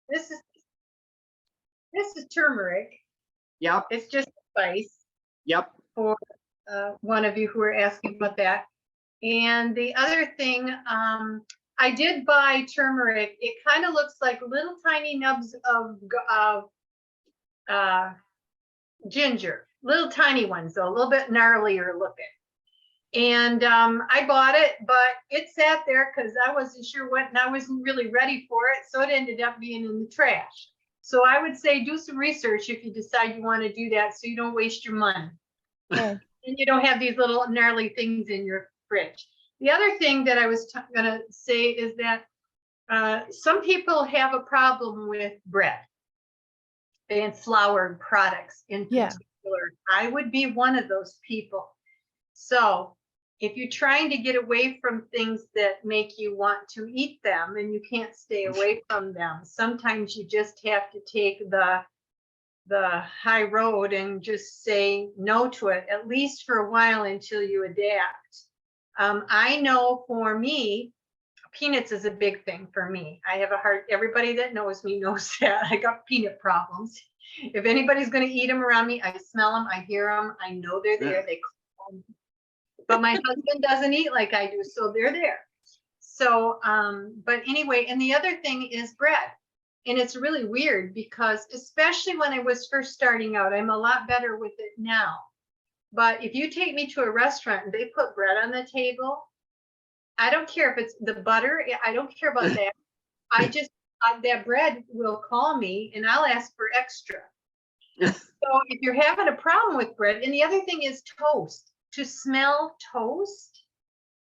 This is turmeric. Yep, It's just spice yep. for one of you who are asking about that. And the other thing, I did buy turmeric. It kind of looks like little tiny nubs of ginger, little tiny ones, though, a little bit gnarlier looking. And I bought it, but it sat there because I wasn't sure what, and I wasn't really ready for it. So it ended up being in the trash. So I would say do some research if you decide you want to do that so you don't waste your money. Okay. And you don't have these little gnarly things in your fridge. The other thing that I was going to say is that some people have a problem with bread and flour products in Yeah. particular. I would be one of those people. So if you're trying to get away from things that make you want to eat them and you can't stay away from them, sometimes you just have to take the high road and just say no to it, at least for a while until you adapt. I know for me, peanuts is a big thing for me. I have a hard, everybody that knows me knows that I got peanut problems. If anybody's going to eat them around me, I smell them, I hear them, I know they're there. They call me. But my husband doesn't eat like I do, so they're there. So, but anyway, and the other thing is bread. And it's really weird because especially when I was first starting out, I'm a lot better with it now. But if you take me to a restaurant and they put bread on the table, I don't care if it's the butter, I don't care about that. I just, that bread will call me and I'll ask for extra. So if you're having a problem with bread, and the other thing is toast, to smell toast,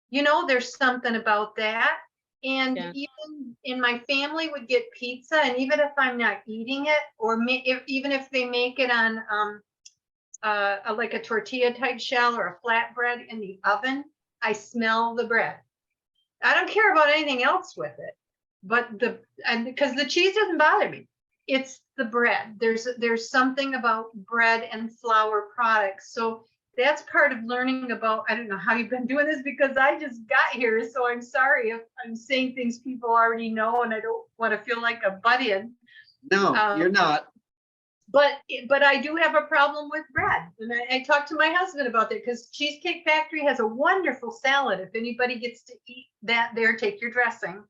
you know, there's something about that. And Yeah. even in my family would get pizza, and even if I'm not eating it, or even if they make it on like a tortilla type shell or a flatbread in the oven, I smell the bread. I don't care about anything else with it, but because the cheese doesn't bother me, it's the bread. There's something about bread and flour products. So that's part of learning about, I don't know how you've been doing this because I just got here. So I'm sorry if I'm saying things people already know and I don't want to feel like a butt-in. No, you're not. But I do have a problem with bread. And I talked to my husband about that because Cheesecake Factory has a wonderful salad. If anybody gets to eat that there, take your dressing.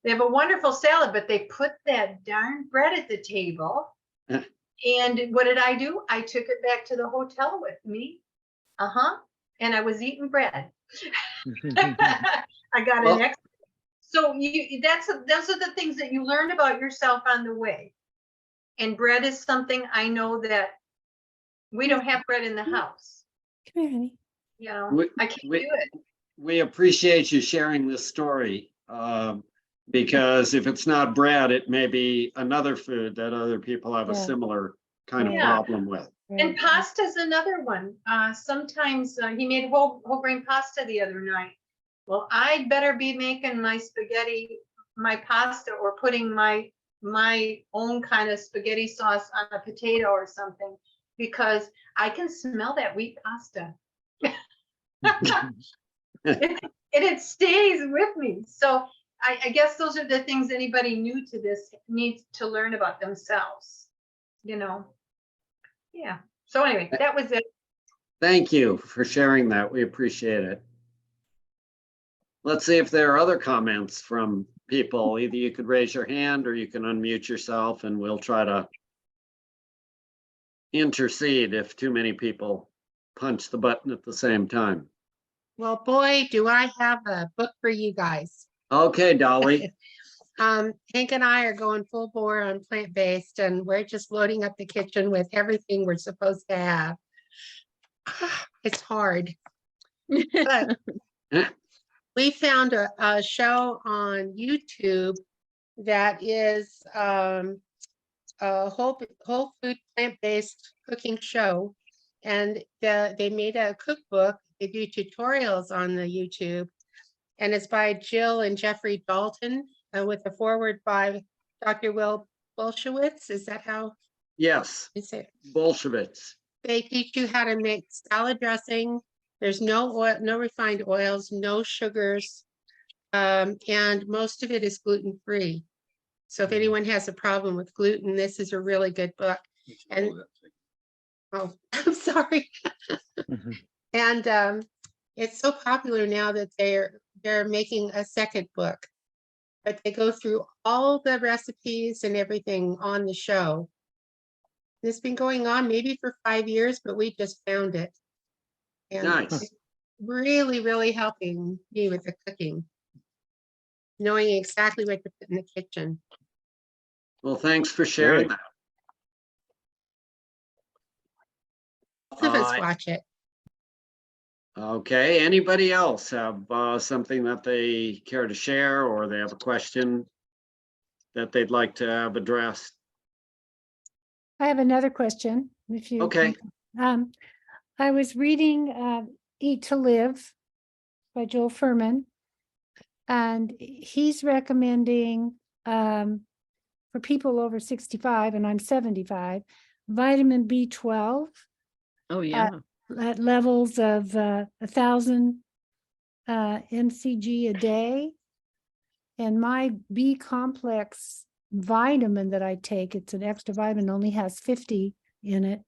They have a wonderful salad, but they put that darn bread at the table. And what did I do? I took it back to the hotel with me. And I was eating bread. I got an extra. So those are the things that you learn about yourself on the way. And bread is something I know that we don't have bread in the house. Come here, honey. You know, I can't do it. We appreciate you sharing this story because if it's not bread, it may be another food that other people have a Yeah. similar kind of Yeah. problem with. And pasta is another one. Sometimes he made whole grain pasta the other night. Well, I'd better be making my spaghetti, my pasta, or putting my own kind of spaghetti sauce on a potato or something, because I can smell that wheat pasta. And it stays with me. So I guess those are the things anybody new to this needs to learn about themselves, you know? Yeah. So anyway, that was it. Thank you for sharing that. We appreciate it. Let's see if there are other comments from people. Either you could raise your hand or you can unmute yourself and we'll try to intercede if too many people punch the button at the same time. Well, boy, do I have a book for you guys. Okay, Dolly. Hank and I are going full bore on plant-based, and we're just loading up the kitchen with everything we're supposed to have. It's hard. But we found a show on YouTube that is a whole food plant-based cooking show. And they made a cookbook. They do tutorials on the YouTube. And it's by Jill and Jeffrey Dalton with a foreword by Dr. Will Bolshewitz. Is that how Yes, you say it? Bolsheviks. They teach you how to make salad dressing. There's no oil, no refined oils, no sugars, and most of it is gluten-free. So if anyone has a problem with gluten, this is a really good book. And oh, I'm sorry. And it's so popular now that they're making a second book. But they go through all the recipes and everything on the show. It's been going on maybe for 5 years, but we just found it. And Nice. it's really, really helping me with the cooking. Knowing exactly what to put in the kitchen. Well, thanks for sharing Great. that. Both of us Uh, watch it. Okay, anybody else have something that they care to share, or they have a question that they'd like to have addressed? I have another question, if you. Okay. I was reading Eat to Live by Joel Furman. And he's recommending for people over 65, and I'm 75, vitamin B12 Oh, yeah. at levels of 1,000 mcg a day. And my B complex vitamin that I take, it's an extra vitamin, only has 50 in it.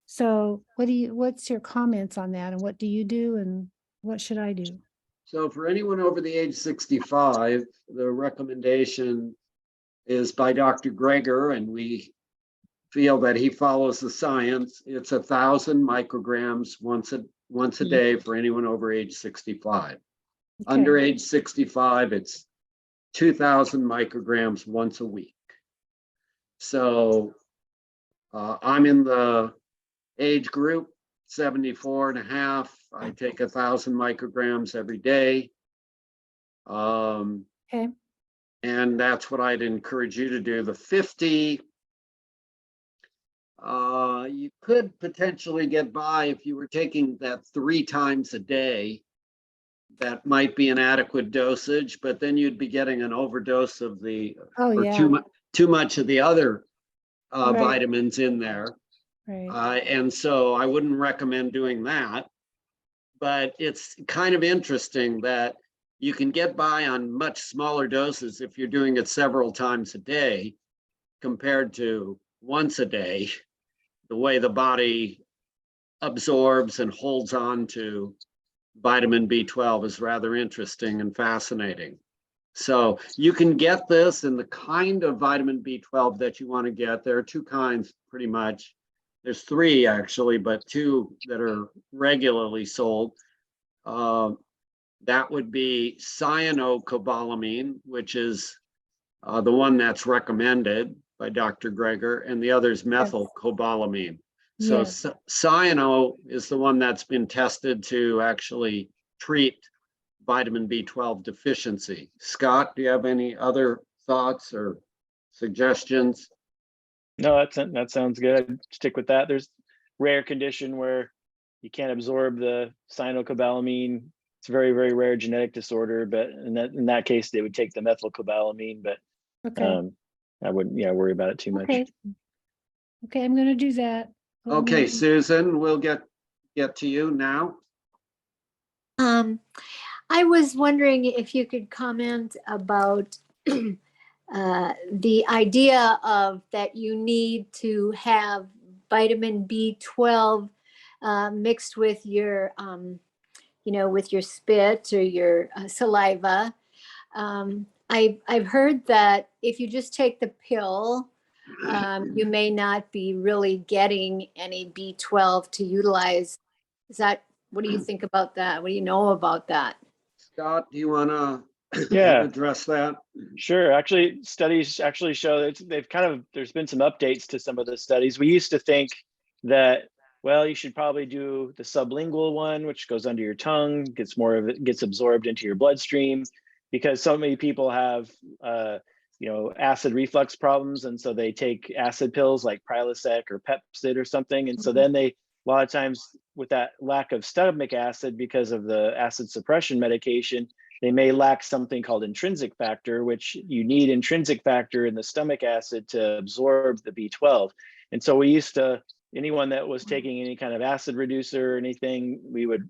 So what's your comments on that, and what do you do, and what should I do? So for anyone over the age 65, the recommendation is by Dr. Greger, and we feel that he follows the science. It's 1,000 micrograms once a day for anyone over age 65. Under Okay. age 65, it's 2,000 micrograms once a week. So I'm in the age group 74 and a half. I take 1,000 micrograms every day. Okay. And that's what I'd encourage you to do. The 50, you could potentially get by if you were taking that 3 times a day. That might be an adequate dosage, but then you'd be getting an overdose of Oh, or yeah. too much of the other Right. vitamins in there. Right. And so I wouldn't recommend doing that. But it's kind of interesting that you can get by on much smaller doses if you're doing it several times a day compared to once a day. The way the body absorbs and holds on to vitamin B12 is rather interesting and fascinating. So you can get this in the kind of vitamin B12 that you want to get. There are 2 kinds pretty much. There's 3 actually, but 2 that are regularly sold. That would be cyanocobalamin, which is the one that's recommended by Dr. Greger, and the other is methylcobalamin. So Yes. cyano is the one that's been tested to actually treat vitamin B12 deficiency. Scott, do you have any other thoughts or suggestions? No, that sounds good. I'd stick with that. There's rare condition where you can't absorb the cyanocobalamin. It's a very, very rare genetic disorder, but in that case, they would take the methylcobalamin, but Okay. I wouldn't worry about it too much. Okay. Okay, I'm gonna do that. Okay, Susan, we'll get to you now. I was wondering if you could comment about the idea of that you need to have vitamin B12 mixed with your, with your spit or your saliva. I've heard that if you just take the pill, you may not be really getting any B12 to utilize. What do you think about that? What do you know about that? Scott, do you want to Yeah. address that? Sure. Actually, studies actually show that there's been some updates to some of the studies. We used to think that, well, you should probably do the sublingual one, which goes under your tongue, gets more of it, gets absorbed into your bloodstream, because so many people have, acid reflux problems. And so they take acid pills like Prilosec or Pepcid or something. And so then a lot of times with that lack of stomach acid, because of the acid suppression medication, they may lack something called intrinsic factor, which you need intrinsic factor in the stomach acid to absorb the B12. And so anyone that was taking any kind of acid reducer or anything, we would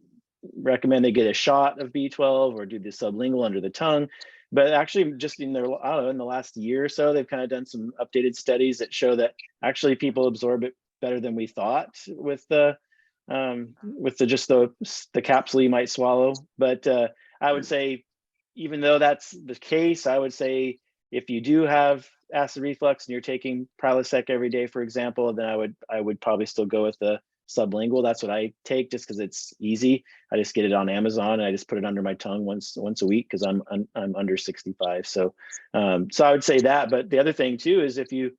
recommend they get a shot of B12 or do the sublingual under the tongue. But actually just in their, I don't know, in the last year or so, they've kind of done some updated studies that show that actually people absorb it better than we thought with the just the capsule you might swallow. But I would say, even though that's the case, I would say if you do have acid reflux and you're taking Prilosec every day, for example, then I would probably still go with the sublingual. That's what I take just because it's easy. I just get it on Amazon and I just put it under my tongue once a week because I'm under 65. So so I would say that. But the other thing too is if you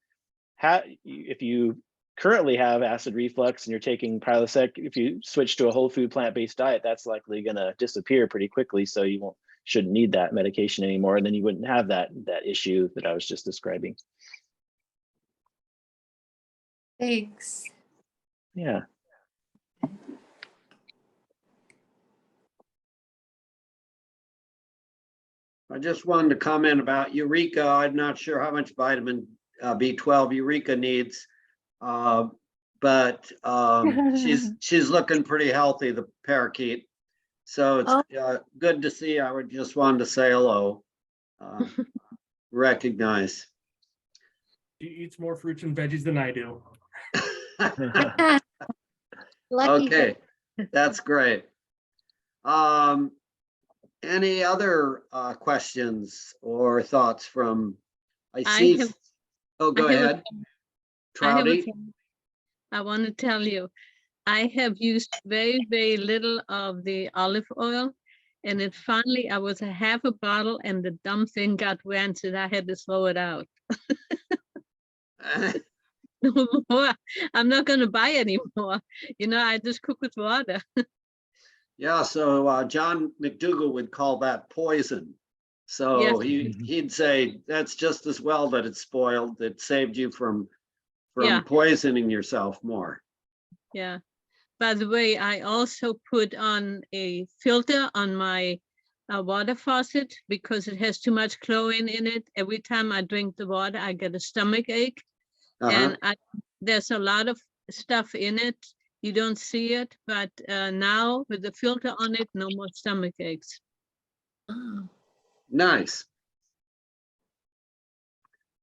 currently have acid reflux and you're taking Prilosec, if you switch to a whole food plant-based diet, that's likely going to disappear pretty quickly. So you shouldn't need that medication anymore, and then you wouldn't have that issue that I was just describing. Thanks. Yeah. I just wanted to comment about Eureka. I'm not sure how much vitamin B12 Eureka needs. But she's looking pretty healthy, the parakeet. So it's good to see. I would just wanted to say hello. Recognize. She eats more fruits and veggies than I do. Lucky. Okay, that's great. Any other questions or thoughts from, I see. Oh, go ahead. Trouty. I want to tell you, I have used very, very little of the olive oil, and it finally, I was a half a bottle and the dumb thing got rancid. I had to throw it out. No more. I'm not going to buy any more. You know, I just cook with water. Yeah, so John McDougall would call that poison. So Yes. he'd say that's just as well that it's spoiled. It saved you from Yeah. poisoning yourself more. Yeah. By the way, I also put on a filter on my water faucet because it has too much chlorine in it. Every time I drink the water, I get a stomach ache. And there's a lot of stuff in it. You don't see it, but now with the filter on it, no more stomach aches. Nice.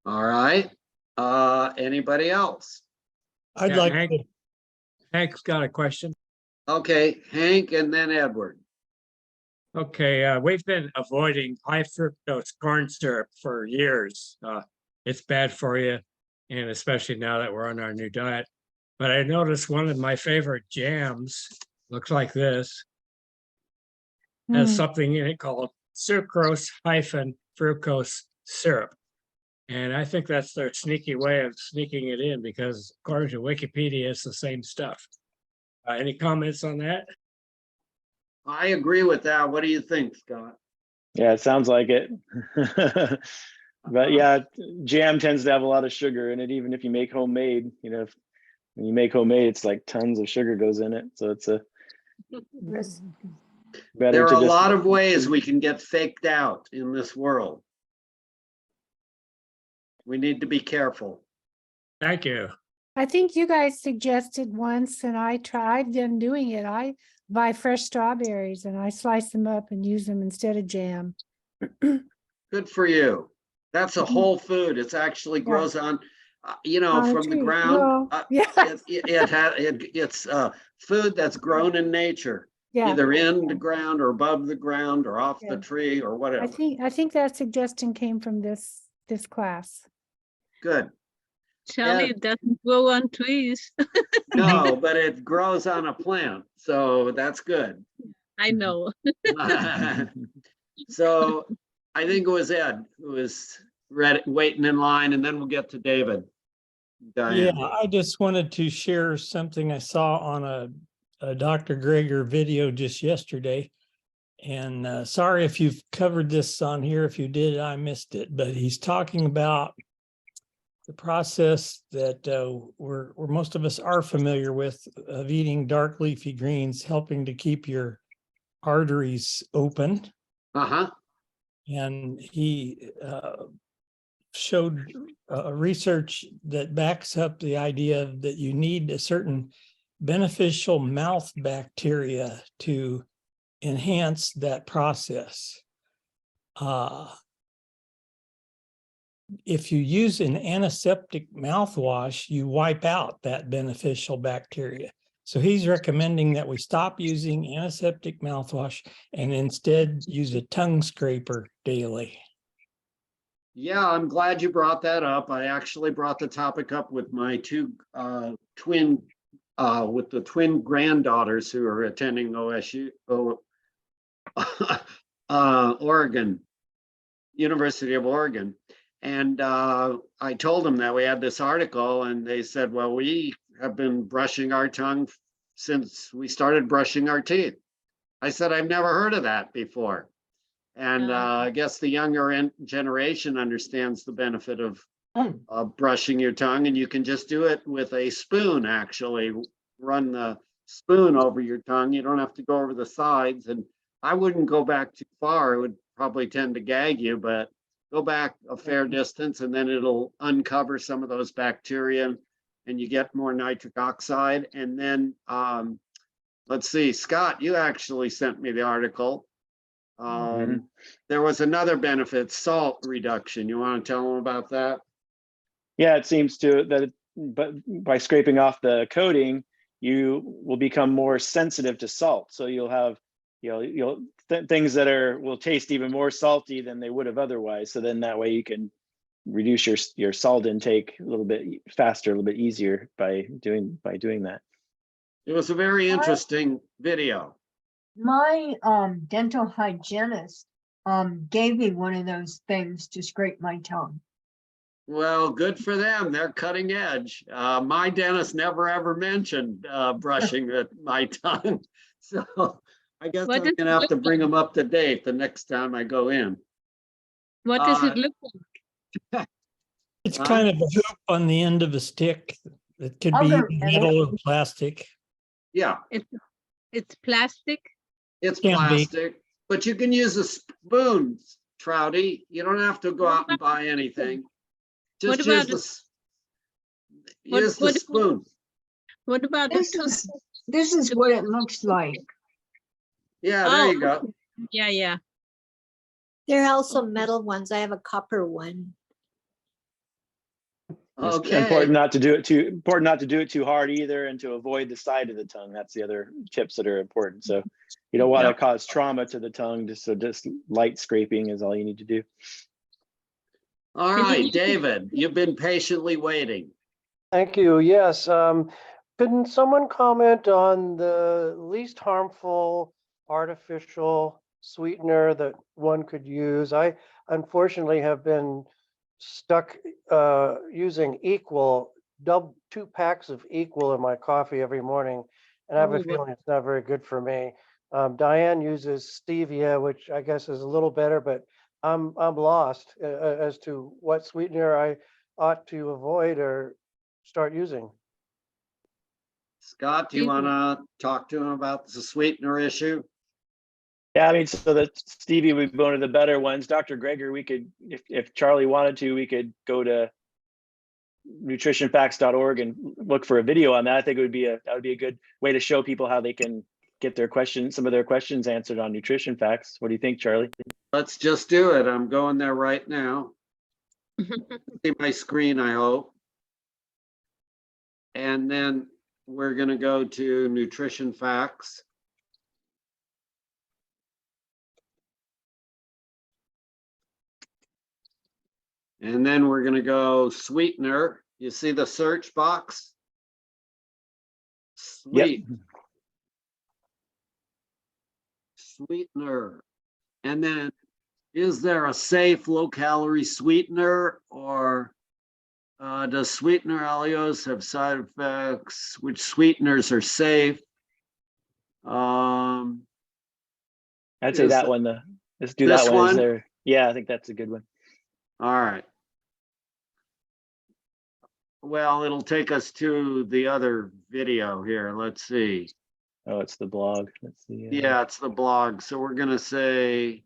All right. Anybody else? I'd Yeah, like Hank- to, Hank's got a question. Okay, Hank and then Edward. Okay, we've been avoiding high fructose corn syrup for years. It's bad for you, and especially now that we're on our new diet. But I noticed one of my favorite jams looks like this. Has Mm. something in it called sucrose-fructose syrup. And I think that's their sneaky way of sneaking it in because according to Wikipedia, it's the same stuff. Any comments on that? I agree with that. What do you think, Scott? Yeah, it sounds like it. But yeah, jam tends to have a lot of sugar in it, even if you make homemade. You know, when you make homemade, it's like tons of sugar goes in it. So it's better There to are a just, lot of ways we can get faked out in this world. We need to be careful. Thank you. I think you guys suggested once and I tried them doing it. I buy fresh strawberries and I slice them up and use them instead of jam. Good for you. That's a whole food. It's actually grows on, On a from the tree. ground. Well, yeah, It's food that's grown in nature, yeah. either in the ground or above the ground or off the Yeah. tree or whatever. I think that suggestion came from this class. Good. Charlie, it doesn't grow on trees. No, but it grows on a plant, so that's good. I know. So I think it was Ed who was waiting in line, and then we'll get to David. yeah, Diane. I just wanted to share something I saw on a Dr. Greger video just yesterday. And sorry if you've covered this on here. If you did, I missed it. But he's talking about the process that we're most of us are familiar with of eating dark leafy greens, helping to keep your arteries open. And he showed research that backs up the idea that you need a certain beneficial mouth bacteria to enhance that process. if you use an antiseptic mouthwash, you wipe out that beneficial bacteria. So he's recommending that we stop using antiseptic mouthwash and instead use a tongue scraper daily. Yeah, I'm glad you brought that up. I actually brought the topic up with my two twin granddaughters who are attending Oregon, University of Oregon. And I told them that we had this article and they said, well, we have been brushing our tongue since we started brushing our teeth. I said, I've never heard of that before. And I guess the younger generation understands the benefit of brushing your tongue, and you can just do it with a spoon, actually. Run the spoon over your tongue. You don't have to go over the sides. And I wouldn't go back too far. It would probably tend to gag you, but go back a fair distance and then it'll uncover some of those bacteria and you get more nitric oxide. And then, let's see, Scott, you actually sent me the article. There was another benefit, salt reduction. You want to tell them about that? Yeah, it seems to that, but by scraping off the coating, you will become more sensitive to salt. So you'll have, things that will taste even more salty than they would have otherwise. So then that way you can reduce your salt intake a little bit faster, a little bit easier by doing that. It was a very interesting video. My dental hygienist gave me one of those things to scrape my tongue. Well, good for them. They're cutting edge. My dentist never ever mentioned brushing my tongue. So I guess What I'm does gonna it have to look bring like? them up to date the next time I go in. What does it look like? It's Huh? kind of a hoop on the end of a stick. It could I'll be go either get it. metal or plastic. Yeah, It's plastic? it's Can be. plastic, but you can use a spoon, Trouty. You don't have to go out and buy anything. What Just about use the what- spoon. What about the This is what it looks like. Yeah, there you go. Yeah. There are also metal ones. I have a copper one. It's Okay. important not to do it too hard either, and to avoid the side of the tongue. That's the other tips that are important. So you don't want to Yep. cause trauma to the tongue. Just light scraping is all you need to do. All Can you right, use- David, you've been patiently waiting. Thank you. Yes. Couldn't someone comment on the least harmful artificial sweetener that one could use? I unfortunately have been stuck using Equal, 2 packs of Equal in my coffee every morning, and I have a Oh, feeling it's not very good for me. Diane uses stevia, which I guess is a little better, but I'm lost as to what sweetener I ought to avoid or start using. Scott, do you want to talk to him about the sweetener issue? Yeah, I mean, so that Stevie would be one of the better ones. Dr. Greger, we could, if Charlie wanted to, we could go to nutritionfacts.org and look for a video on that. I think that would be a good way to show people how they can get some of their questions answered on Nutrition Facts. What do you think, Charlie? Let's just do it. I'm going there right now. See my screen, I hope. And then we're going to go to Nutrition Facts. And then we're going to go sweetener. You see the search box? Sweet. Sweetener. And then, is there a safe low-calorie sweetener, or does sweetener allulose have side effects? Which sweeteners are safe? I'd say Is that the- one. Let's do this that one. Is one? there? Yeah, I think that's a good one. All right. Well, it'll take us to the other video here. Let's see. Oh, it's the blog. Let's see. Yeah, it's the blog. So we're gonna say.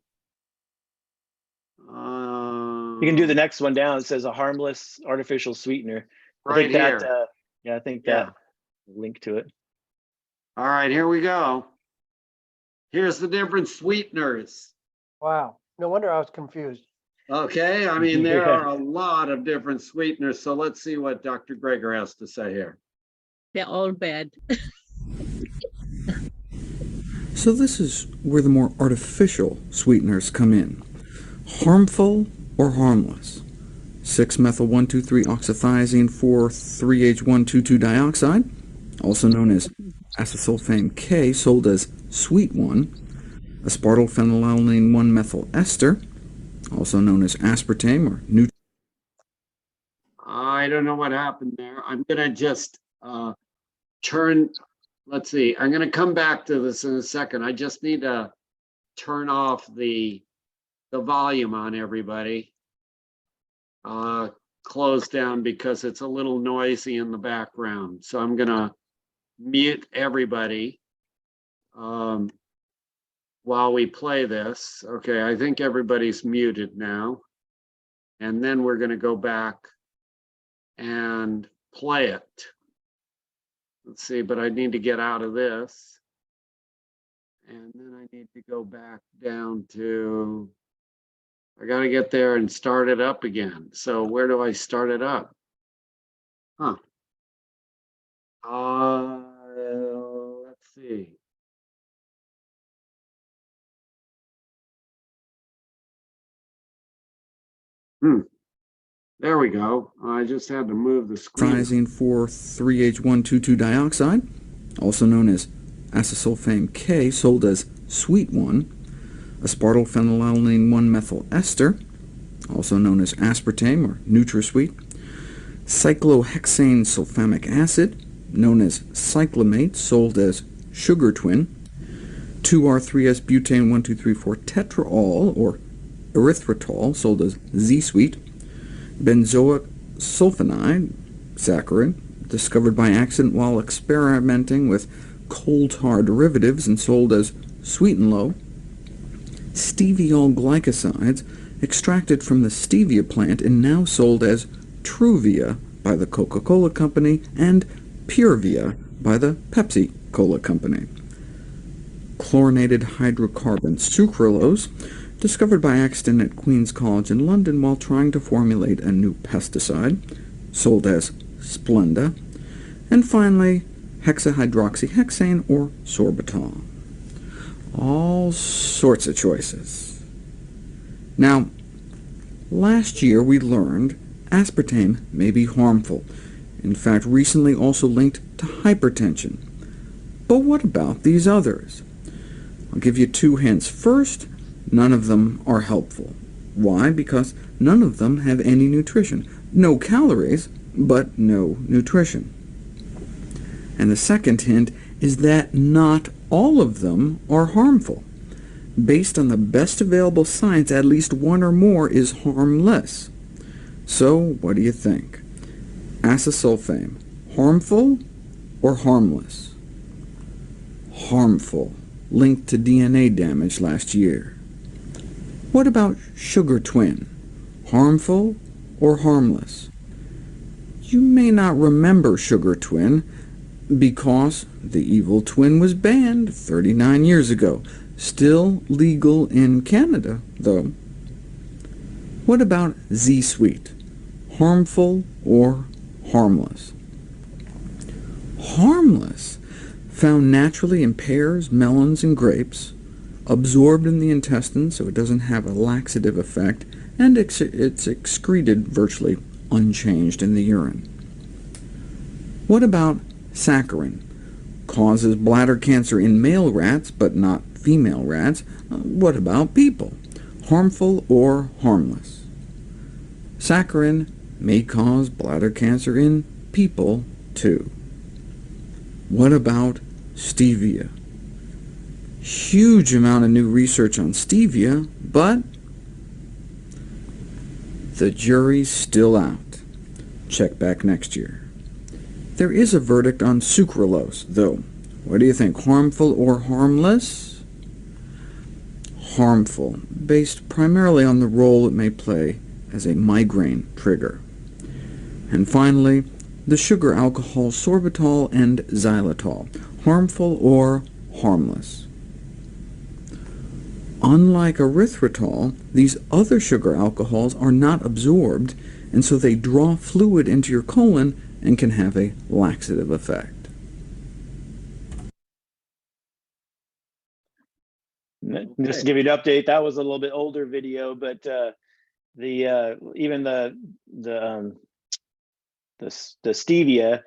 You can do the next one down. It says a harmless artificial sweetener. I right think that, here. yeah, I think Yeah. that link to it. All right, here we go. Here's the different sweeteners. Wow. No wonder I was confused. Okay, I mean, there are a lot of different sweeteners, so let's see what Dr. Greger has to say here. They're all bad. So this is where the more artificial sweeteners come in. Harmful or harmless? 6-methyl-1,2,3-oxythiazine 4,3-H1,2,2 dioxide, also known as acesulfame K, sold as Sweet 1. Aspartyl phenylalanine 1-methyl ester, also known as aspartame or Nut. I don't know what happened there. I'm gonna just turn, let's see, I'm gonna come back to this in a second. I just need to turn off the volume on everybody. Close down because it's a little noisy in the background. So I'm gonna mute everybody while we play this. Okay, I think everybody's muted now. And then we're gonna go back and play it. Let's see, but I need to get out of this. And then I need to go back down to, I gotta get there and start it up again. So where do I start it up? Huh. Let's see. There we go. I just had to move the screen. Thiazine 4,3-H1,2,2 dioxide, also known as acesulfame K, sold as Sweet 1. Aspartyl phenylalanine 1-methyl ester, also known as aspartame or NutraSweet. Cyclohexane sulfamic acid, known as cyclamate, sold as Sugar Twin. 2-R-3-S-butane 1,2,3,4 tetraol or erythritol, sold as Z-Sweet. Benzoic sulfonide saccharin, discovered by accident while experimenting with coal tar derivatives and sold as Sweet and Low. Steviol glycosides, extracted from the stevia plant and now sold as Truvia by the Coca-Cola Company and Purevia by the Pepsi-Cola Company. Chlorinated hydrocarbon sucralose, discovered by accident at Queen's College in London while trying to formulate a new pesticide, sold as Splenda. And finally, hexahydroxyhexane or sorbitol. All sorts of choices. Now, last year we learned aspartame may be harmful, in fact recently also linked to hypertension. But what about these others? I'll give you 2 hints. First, none of them are helpful. Why? Because none of them have any nutrition. No calories, but no nutrition. And the second hint is that not all of them are harmful. Based on the best available science, at least one or more is harmless. So, what do you think? Acesulfame, harmful or harmless? Harmful, linked to DNA damage last year. What about Sugar Twin? Harmful or harmless? You may not remember Sugar Twin because the evil twin was banned 39 years ago. Still legal in Canada, though. What about Z-Sweet? Harmful or harmless? Harmless. Found naturally in pears, melons, and grapes, absorbed in the intestine so it doesn't have a laxative effect, and it's excreted virtually unchanged in the urine. What about saccharin? Causes bladder cancer in male rats, but not female rats. What about people? Harmful or harmless? Saccharin may cause bladder cancer in people, too. What about stevia? Huge amount of new research on stevia, but the jury's still out. Check back next year. There is a verdict on sucralose, though. What do you think, harmful or harmless? Harmful, based primarily on the role it may play as a migraine trigger. And finally, the sugar alcohol sorbitol and xylitol, harmful or harmless? unlike erythritol, these other sugar alcohols are not absorbed, and so they draw fluid into your colon and can have a laxative effect. Just to give you an update, that was a little bit older video, but even the stevia,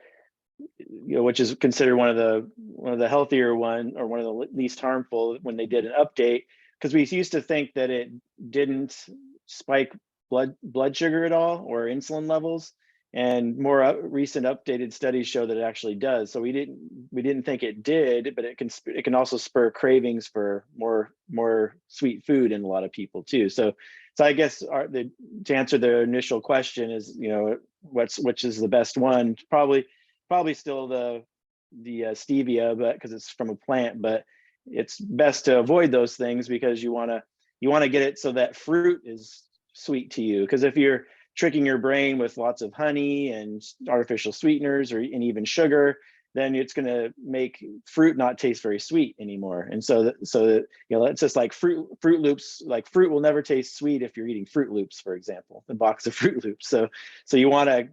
which is considered one of the healthier one, or one of the least harmful, when they did an update, because we used to think that it didn't spike blood sugar at all or insulin levels, and more recent updated studies show that it actually does. So we didn't think it did, but it can also spur cravings for more sweet food in a lot of people too. So I guess to answer the initial question is, which is the best one? Probably still the stevia, but because it's from a plant. But it's best to avoid those things because you want to get it so that fruit is sweet to you. Because if you're tricking your brain with lots of honey and artificial sweeteners and even sugar, then it's going to make fruit not taste very sweet anymore. And so it's just like Fruit Loops. Like fruit will never taste sweet if you're eating Fruit Loops, for example, a box of Fruit Loops. So you want to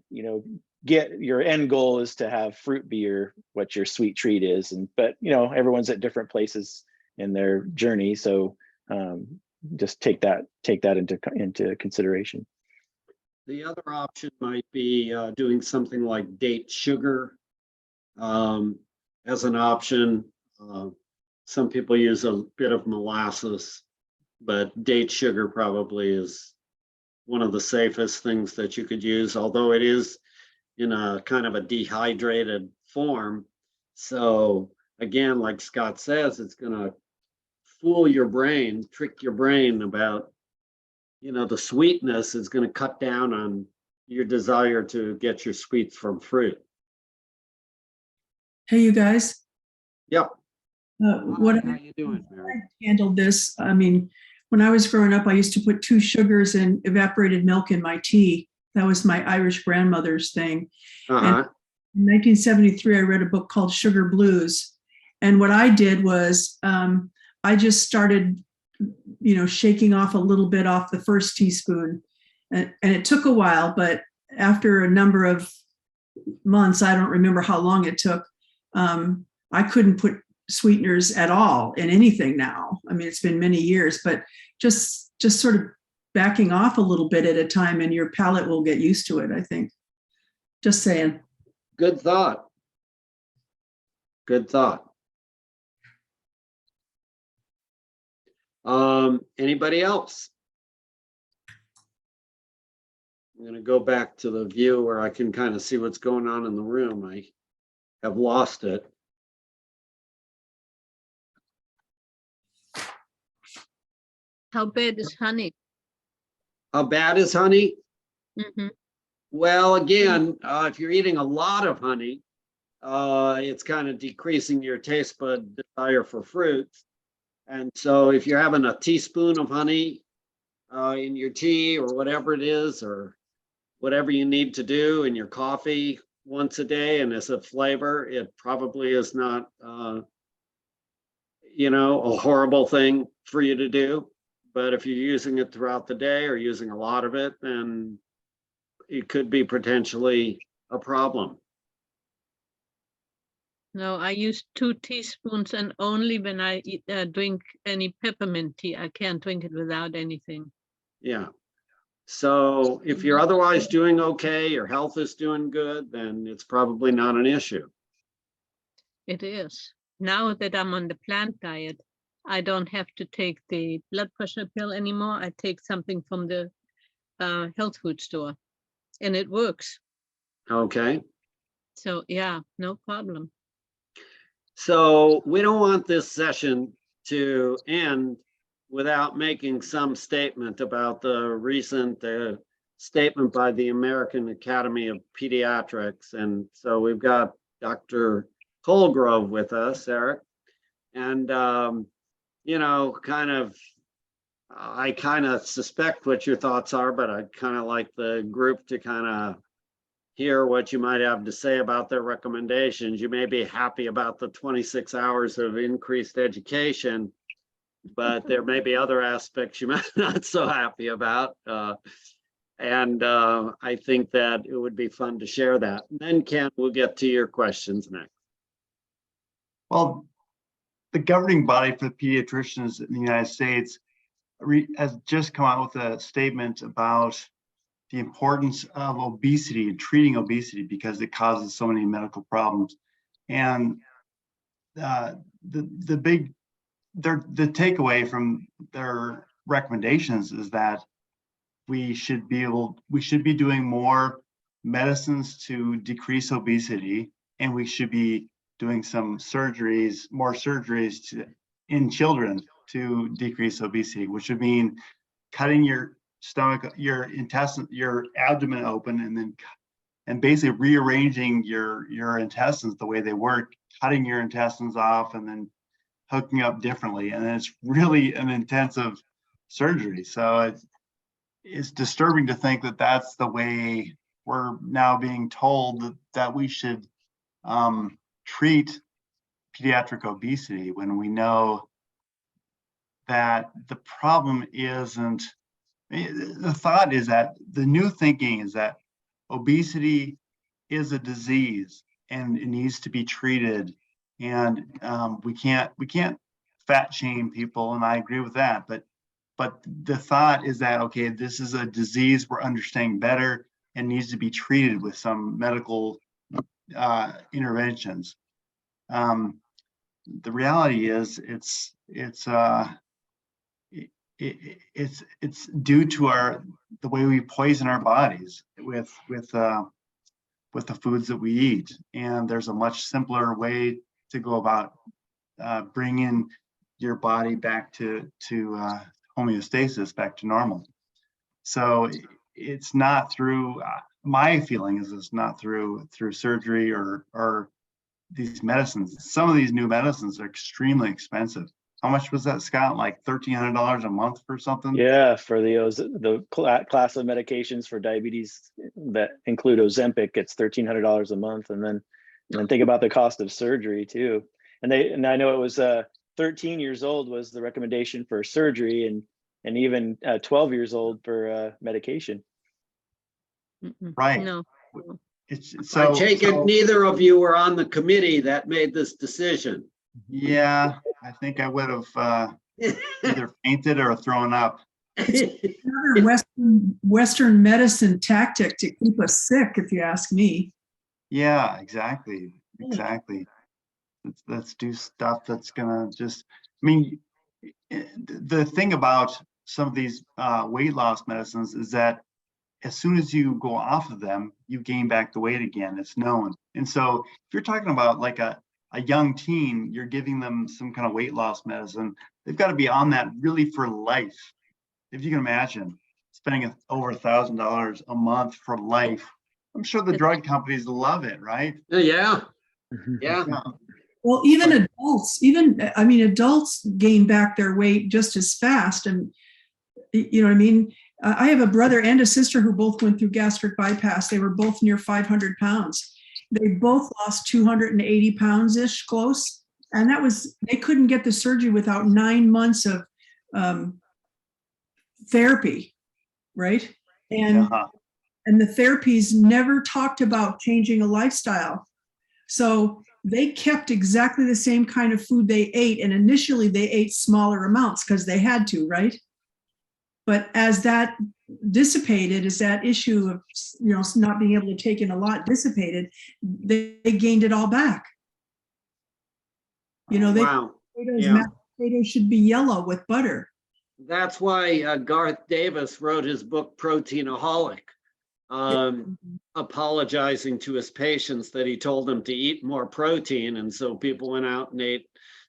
get your end goal is to have fruit be what your sweet treat is. But everyone's at different places in their journey, so just take that into consideration. The other option might be doing something like date sugar as an option. Some people use a bit of molasses, but date sugar probably is one of the safest things that you could use, although it is in a kind of a dehydrated form. So again, like Scott says, it's going to fool your brain, trick your brain about, the sweetness is going to cut down on your desire to get your sweets from fruit. Hey, you guys. Yep. What How you doing, Mary? I handled this. I mean, when I was growing up, I used to put 2 sugars and evaporated milk in my tea. That was my Irish grandmother's thing. And in 1973, I read a book called Sugar Blues. And what I did was I just started, shaking off a little bit off the first teaspoon. And it took a while, but after a number of months, I don't remember how long it took, I couldn't put sweeteners at all in anything now. I mean, it's been many years, but just sort of backing off a little bit at a time and your palate will get used to it, I think. Just saying. Good thought. Good thought. Anybody else? I'm going to go back to the view where I can kind of see what's going on in the room. I have lost it. How bad is honey? How bad is honey? Mm-hmm. Well, again, if you're eating a lot of honey, it's kind of decreasing your taste bud desire for fruits. And so if you're having a teaspoon of honey in your tea or whatever it is, or whatever you need to do in your coffee once a day, and as a flavor, it probably is not, a horrible thing for you to do. But if you're using it throughout the day or using a lot of it, then it could be potentially a problem. No, I use 2 teaspoons, and only when I drink any peppermint tea. I can't drink it without anything. Yeah. So if you're otherwise doing okay, your health is doing good, then it's probably not an issue. It is. Now that I'm on the plant diet, I don't have to take the blood pressure pill anymore. I take something from the health food store, and it works. Okay. So yeah, no problem. So we don't want this session to end without making some statement about the recent statement by the American Academy of Pediatrics. And so we've got Dr. Colgrove with us, Eric. And, I kind of suspect what your thoughts are, but I'd kind of like the group to kind of hear what you might have to say about their recommendations. You may be happy about the 26 hours of increased education, but there may be other aspects you might not so happy about. I think that it would be fun to share that. And then Ken, we'll get to your questions next. Well, the governing body for pediatricians in the United States has just come out with a statement about the importance of obesity and treating obesity because it causes so many medical problems. And the takeaway from their recommendations is that we should be doing more medicines to decrease obesity, and we should be doing more surgeries in children to decrease obesity, which would mean cutting your stomach, your intestine, your abdomen open, and basically rearranging your intestines the way they work, cutting your intestines off and then hooking up differently. And it's really an intensive surgery. So it's disturbing to think that that's the way we're now being told that we should treat pediatric obesity, when we know that the problem isn't. The thought is that the new thinking is that obesity is a disease and it needs to be treated, and we can't fat shame people, and I agree with that, but the thought is that, okay, this is a disease we're understanding better and needs to be treated with some medical interventions. The reality is it's due to the way we poison our bodies with the foods that we eat, and there's a much simpler way to go about bringing your body back to homeostasis, back to normal. So it's not through, my feeling is it's not through surgery or these medicines. Some of these new medicines are extremely expensive. How much was that, Scott? Like $1,300 a month for something? Yeah, for the class of medications for diabetes that include Ozempic, it's $1,300 a month, and then think about the cost of surgery too. And I know it was 13 years old was the recommendation for surgery, and even 12 years old for medication. Right. No. I take it neither of you were on the committee that made this decision. Yeah, I think I would have either fainted or thrown up. Another Western medicine tactic to keep us sick, if you ask me. Yeah, exactly. Let's do stuff that's gonna just, I mean, the thing about some of these weight loss medicines is that as soon as you go off of them, you gain back the weight again. It's known. And so if you're talking about like a young teen, you're giving them some kind of weight loss medicine, they've got to be on that really for life. If you can imagine spending over $1,000 a month for life, I'm sure the drug companies love it, right? Yeah. Well, even adults gain back their weight just as fast. And you know what I mean? I have a brother and a sister who both went through gastric bypass. They were both near 500 pounds. They both lost 280 pounds-ish, close. And they couldn't get the surgery without 9 months of therapy, right? And the therapies never talked about changing a lifestyle. So they kept exactly the same kind of food they ate. And initially they ate smaller amounts because they had to, right? But as that dissipated, as that issue of not being able to take in a lot dissipated, they gained it all back. Wow. Mashed potatoes should be yellow with butter. That's why Garth Davis wrote his book Proteinaholic, apologizing to his patients that he told them to eat more protein, and so people went out and ate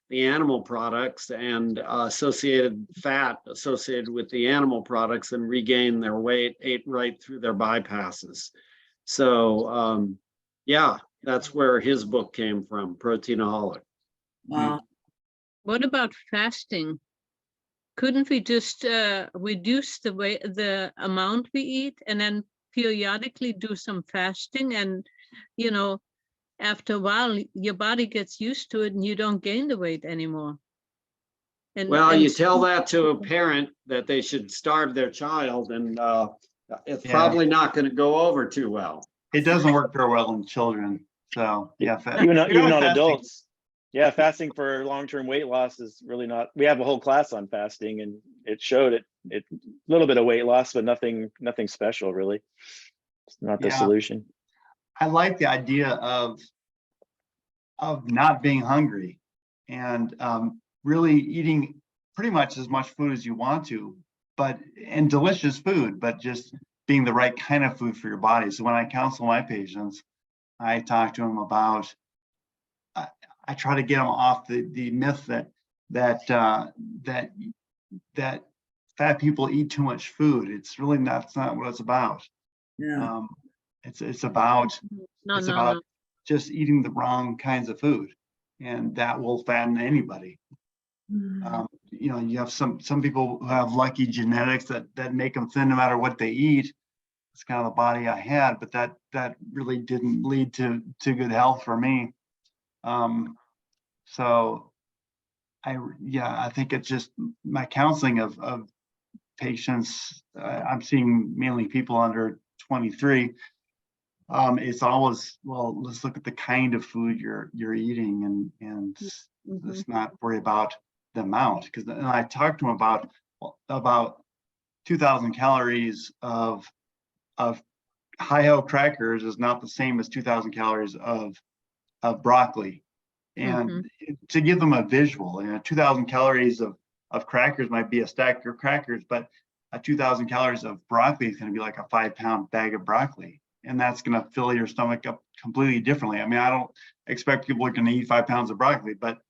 the animal products and associated fat associated with the animal products and regained their weight, ate right through their bypasses. So yeah, that's where his book came from, Proteinaholic. Wow. What about fasting? Couldn't we just reduce the amount we eat and then periodically do some fasting, and after a while your body gets used to it and you don't gain the weight anymore? Well, and you tell that to a parent that they should starve their child and it's Yeah. probably not going to go over too well. It doesn't work very well in children. So yeah. Even Even on fasting. adults. Yeah, fasting for long-term weight loss is really not, we have a whole class on fasting and it showed it a little bit of weight loss, but nothing special really. It's not the Yeah. solution. I like the idea of not being hungry and really eating pretty much as much food as you want to, and delicious food, but just being the right kind of food for your body. So when I counsel my patients, I talk to them about, I try to get them off the myth that fat people eat too much food. It's really not, that's not what it's about. Yeah. It's about no, it's no, about no. just eating the wrong kinds of food, and that will fatten anybody. You know, you have some people who have lucky genetics that make them thin no matter what they eat. It's kind of the body I had, but that really didn't lead to good health for me. So I think it's just my counseling of patients. I'm seeing mainly people under 23. It's always, well, let's look at the kind of food you're eating and let's not worry about the amount, because I talked to them about 2,000 calories of Hi-Ho crackers is not the same as 2,000 calories of broccoli. And to give them a visual, 2,000 calories of crackers might be a stack of crackers, but 2,000 calories of broccoli is going to be like a 5-pound bag of broccoli. And that's going to fill your stomach up completely differently. I mean, I don't expect people are going to eat 5 pounds of broccoli, but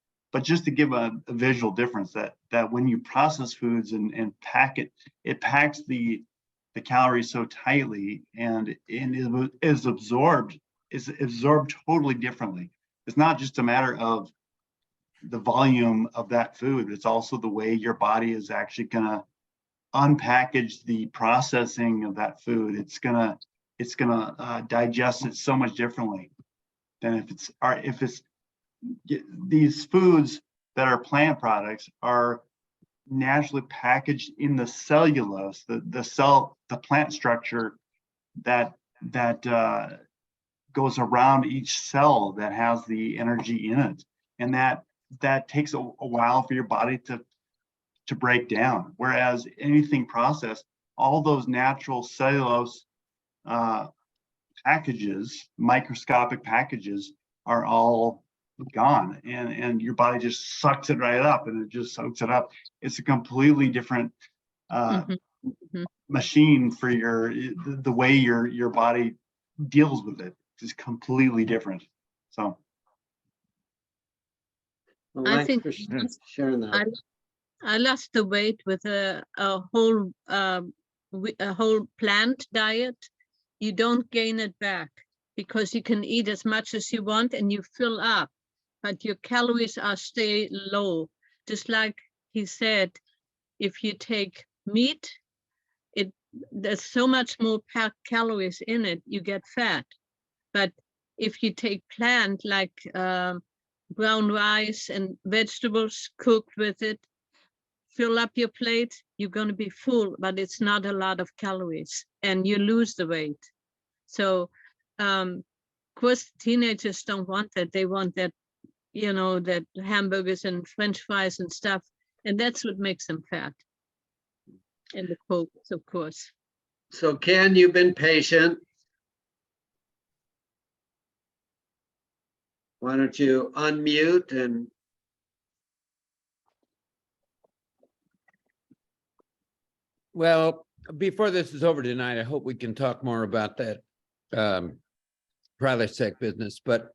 just to give a visual difference that when you process foods and pack it packs the calories so tightly and is absorbed totally differently. It's not just a matter of the volume of that food, it's also the way your body is actually going to unpackage the processing of that food. It's gonna digest it so much differently than if it's these foods that are plant products are naturally packaged in the cellulose, the plant structure that goes around each cell that has the energy in it, and that takes a while for your body to break down. Whereas anything processed, all those natural cellulose packages, microscopic packages, are all gone, and your body just sucks it right up, and it just soaks it up. It's a completely different machine for the way your body deals with it. It's completely different. So Well, I thanks think for sharing that. I lost the weight with a whole plant diet. You don't gain it back because you can eat as much as you want and you fill up, but your calories stay low. Just like he said, if you take meat, there's so much more packed calories in it, you get fat. But if you take plant like brown rice and vegetables cooked with it, fill up your plate, you're going to be full, but it's not a lot of calories and you lose the weight. So of course teenagers don't want that. They want that, that hamburgers and French fries and stuff, and that's what makes them fat. And the Cokes, of course. So Ken, you've been patient. Why don't you unmute and Well, before this is over tonight, I hope we can talk more about that Prilosec business, but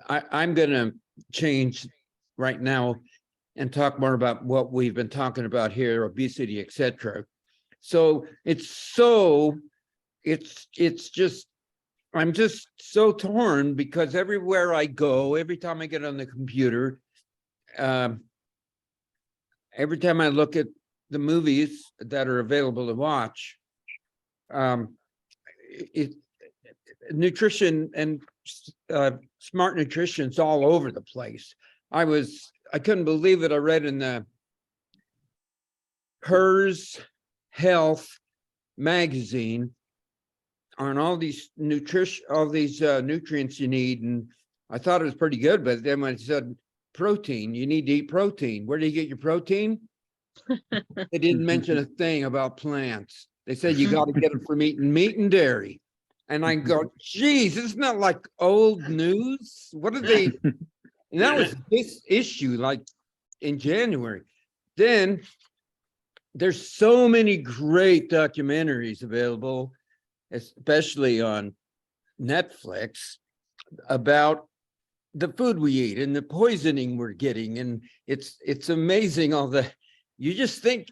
I'm going to change right now and talk more about what we've been talking about here, obesity, etc. So I'm just so torn because everywhere I go, every time I get on the computer, every time I look at the movies that are available to watch, nutrition and smart nutrition's all over the place. I couldn't believe it. I read in the HERS Health magazine on all these nutrients you need. And I thought it was pretty good, but then when it said protein, you need to eat protein. Where do you get your protein? They didn't mention a thing about plants. They said you got to get it from eating meat and dairy. And I go, geez, it's not like old news. What are they? And that was this issue, like in January. Then there's so many great documentaries available, especially on Netflix, about the food we eat and the poisoning we're getting. And it's amazing you just think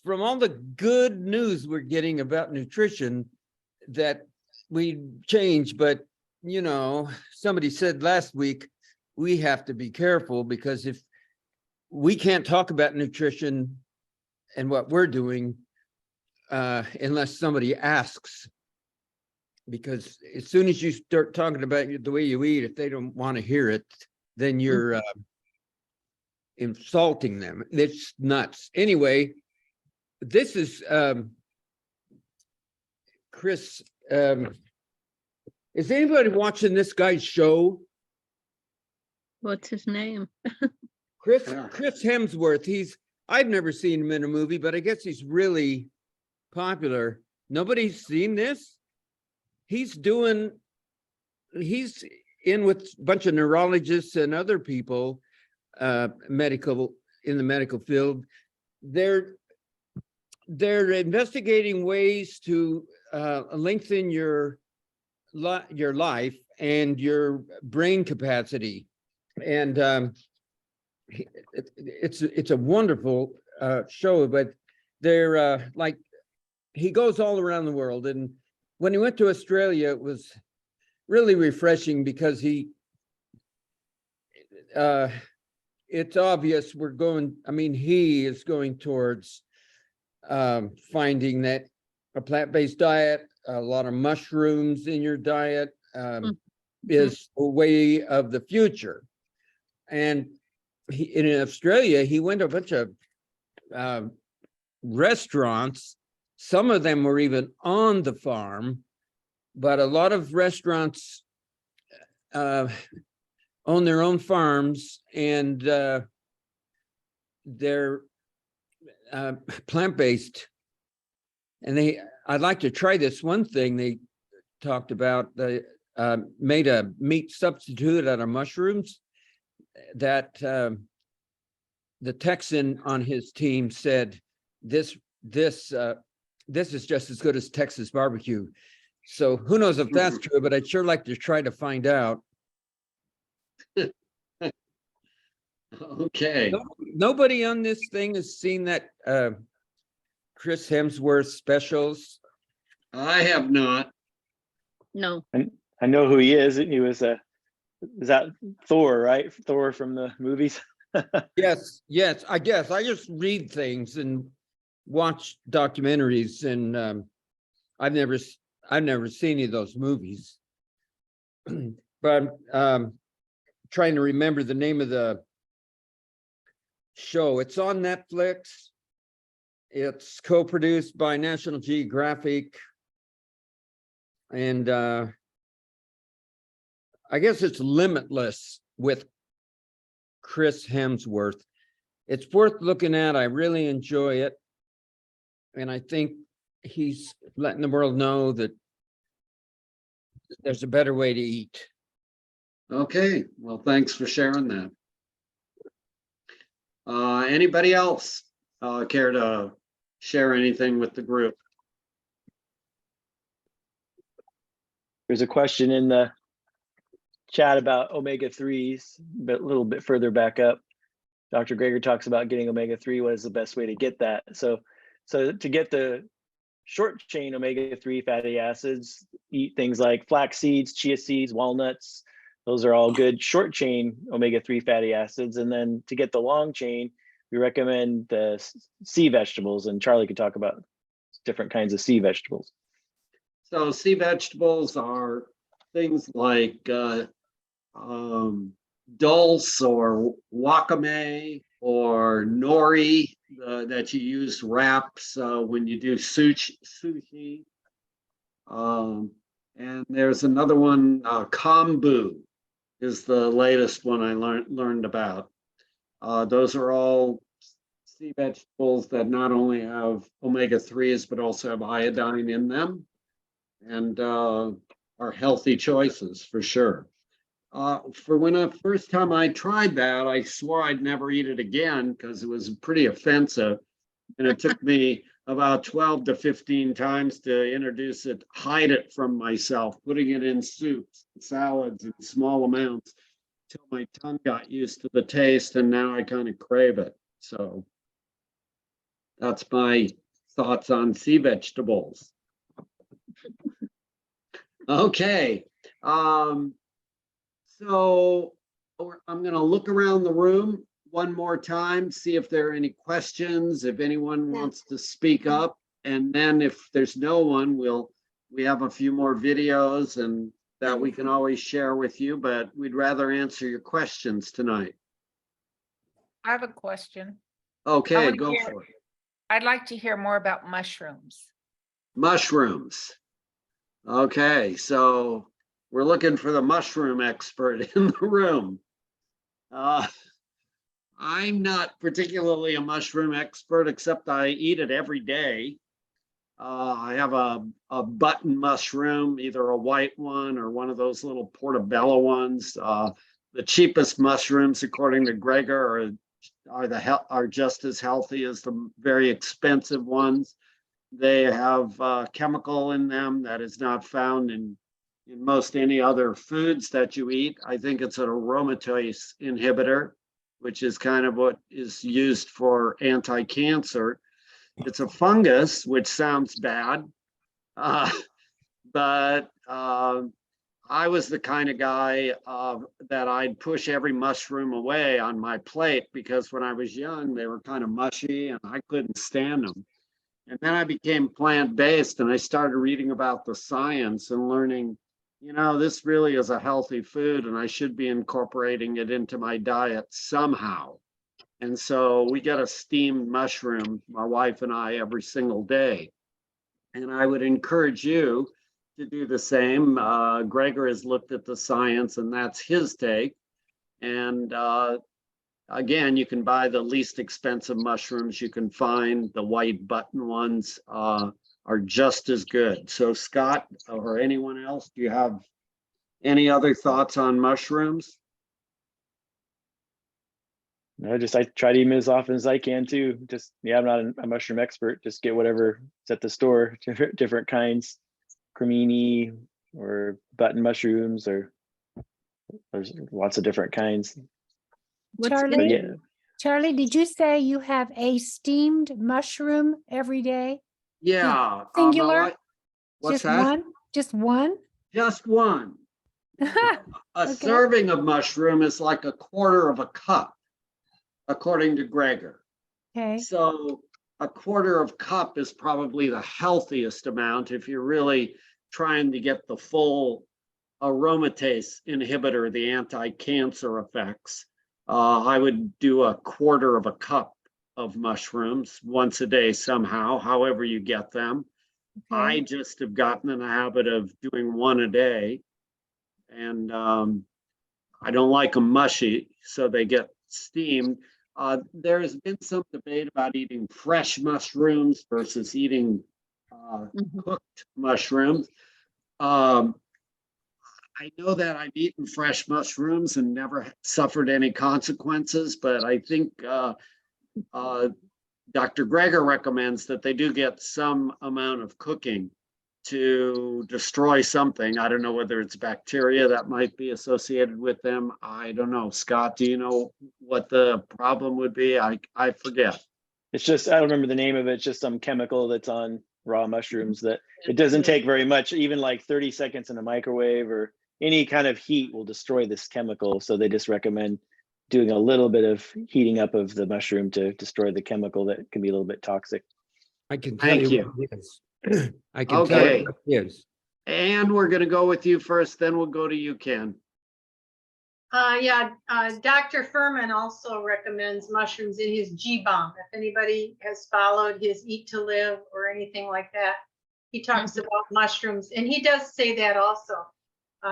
from all the good news we're getting about nutrition that we change. But, you know, somebody said last week, we have to be careful, because if we can't talk about nutrition and what we're doing unless somebody asks, because as soon as you start talking about the way you eat, if they don't want to hear it, then you're insulting them. It's nuts. Anyway, this is Chris. Is anybody watching this guy's show? What's his name? Chris Hemsworth. I've never seen him in a movie, but I guess he's really popular. Nobody's seen this? He's in with a bunch of neurologists and other people, in the medical field. They're investigating ways to lengthen your life and your brain capacity. And it's a wonderful show, but they're he goes all around the world. And when he went to Australia, it was really refreshing, because it's obvious he is going towards finding that a plant-based diet, a lot of mushrooms in your diet is a way of the future. And in Australia, he went to a bunch of restaurants. Some of them were even on the farm, but a lot of restaurants own their own farms, and they're plant-based. And I'd like to try this one thing they talked about. They made a meat substitute out of mushrooms that the Texan on his team said, this is just as good as Texas barbecue. So who knows if that's true, but I'd sure like to try to find out. Okay. Nobody on this thing has seen that Chris Hemsworth specials? I have not. No. I know who he is. He was is that Thor, right? Thor from the movies. Yes. I guess I just read things and watch documentaries, and I've never seen any of those movies. But trying to remember the name of the show. It's on Netflix. It's co-produced by National Geographic, and I guess it's Limitless with Chris Hemsworth. It's worth looking at. I really enjoy it, and I think he's letting the world know that there's a better way to eat. Okay, well, thanks for sharing that. Anybody else care to share anything with the group? There's a question in the chat about omega-3s, but a little bit further back up. Dr. Greger talks about getting omega-3. What is the best way to get that? So to get the short chain omega-3 fatty acids, eat things like flax seeds, chia seeds, walnuts. Those are all good short chain omega-3 fatty acids. And then to get the long chain, we recommend the sea vegetables, and Charlie could talk about different kinds of sea vegetables. So sea vegetables are things like dulse or wakame, or nori that you use wraps when you do sushi. And there's another one, kombu is the latest one I learned about. Those are all sea vegetables that not only have omega-3s, but also have iodine in them and are healthy choices for sure. For when the first time I tried that, I swore I'd never eat it again because it was pretty offensive. And it took me about 12 to 15 times to introduce it, hide it from myself, putting it in soups, salads in small amounts till my tongue got used to the taste, and now I kind of crave it. So that's my thoughts on sea vegetables. Okay. So I'm going to look around the room one more time, see if there are any questions, if anyone wants to speak up. And then if there's no one, we have a few more videos and that we can always share with you, but we'd rather answer your questions tonight. I have a question. Okay, wanna go hear- for it. I'd like to hear more about mushrooms. Mushrooms. Okay, so we're looking for the mushroom expert in the room. I'm not particularly a mushroom expert, except I eat it every day. I have a button mushroom, either a white one or one of those little portobello ones. The cheapest mushrooms, according to Greger, are just as healthy as the very expensive ones. They have chemical in them that is not found in most any other foods that you eat. I think it's an aromatase inhibitor, which is kind of what is used for anti-cancer. It's a fungus, which sounds bad, but I was the kind of guy that I'd push every mushroom away on my plate because when I was young, they were kind of mushy and I couldn't stand them. And then I became plant-based and I started reading about the science and learning, you know, this really is a healthy food and I should be incorporating it into my diet somehow. And so we get a steamed mushroom, my wife and I, every single day. And I would encourage you to do the same. Greger has looked at the science and that's his take. And again, you can buy the least expensive mushrooms you can find. The white button ones are just as good. So Scott or anyone else, do you have any other thoughts on mushrooms? No, I try to eat them as often as I can too. I'm not a mushroom expert. Just get whatever is at the store, different kinds, cremini or button mushrooms, or there's lots of different kinds. Charlie, Charlie, did you say you have a steamed mushroom every day? Yeah. Singular? What's Just that? one? Just one? Just one. A serving of mushroom is like a quarter of a cup, according to Greger. Okay. So a quarter of cup is probably the healthiest amount if you're really trying to get the full aromatase inhibitor, the anti-cancer effects. I would do a quarter of a cup of mushrooms once a day somehow, however you get them. Okay. I just have gotten in the habit of doing one a day. And I don't like them mushy, so they get steamed. There has been some debate about eating fresh mushrooms versus eating cooked mushrooms. I know that I've eaten fresh mushrooms and never suffered any consequences, but I think Dr. Greger recommends that they do get some amount of cooking to destroy something. I don't know whether it's bacteria that might be associated with them. I don't know. Scott, do you know what the problem would be? I forget. It's just, I don't remember the name of it. It's just some chemical that's on raw mushrooms that it doesn't take very much, even like 30 seconds in a microwave or any kind of heat will destroy this chemical. So they just recommend doing a little bit of heating up of the mushroom to destroy the chemical that can be a little bit toxic. I can tell Thank you what it is. I can tell Okay. you what it is. And we're going to go with you first, then we'll go to you, Ken. Yeah, Dr. Furman also recommends mushrooms in his G-Bomb. If anybody has followed his Eat to Live or anything like that, he talks about mushrooms, and he does say that also.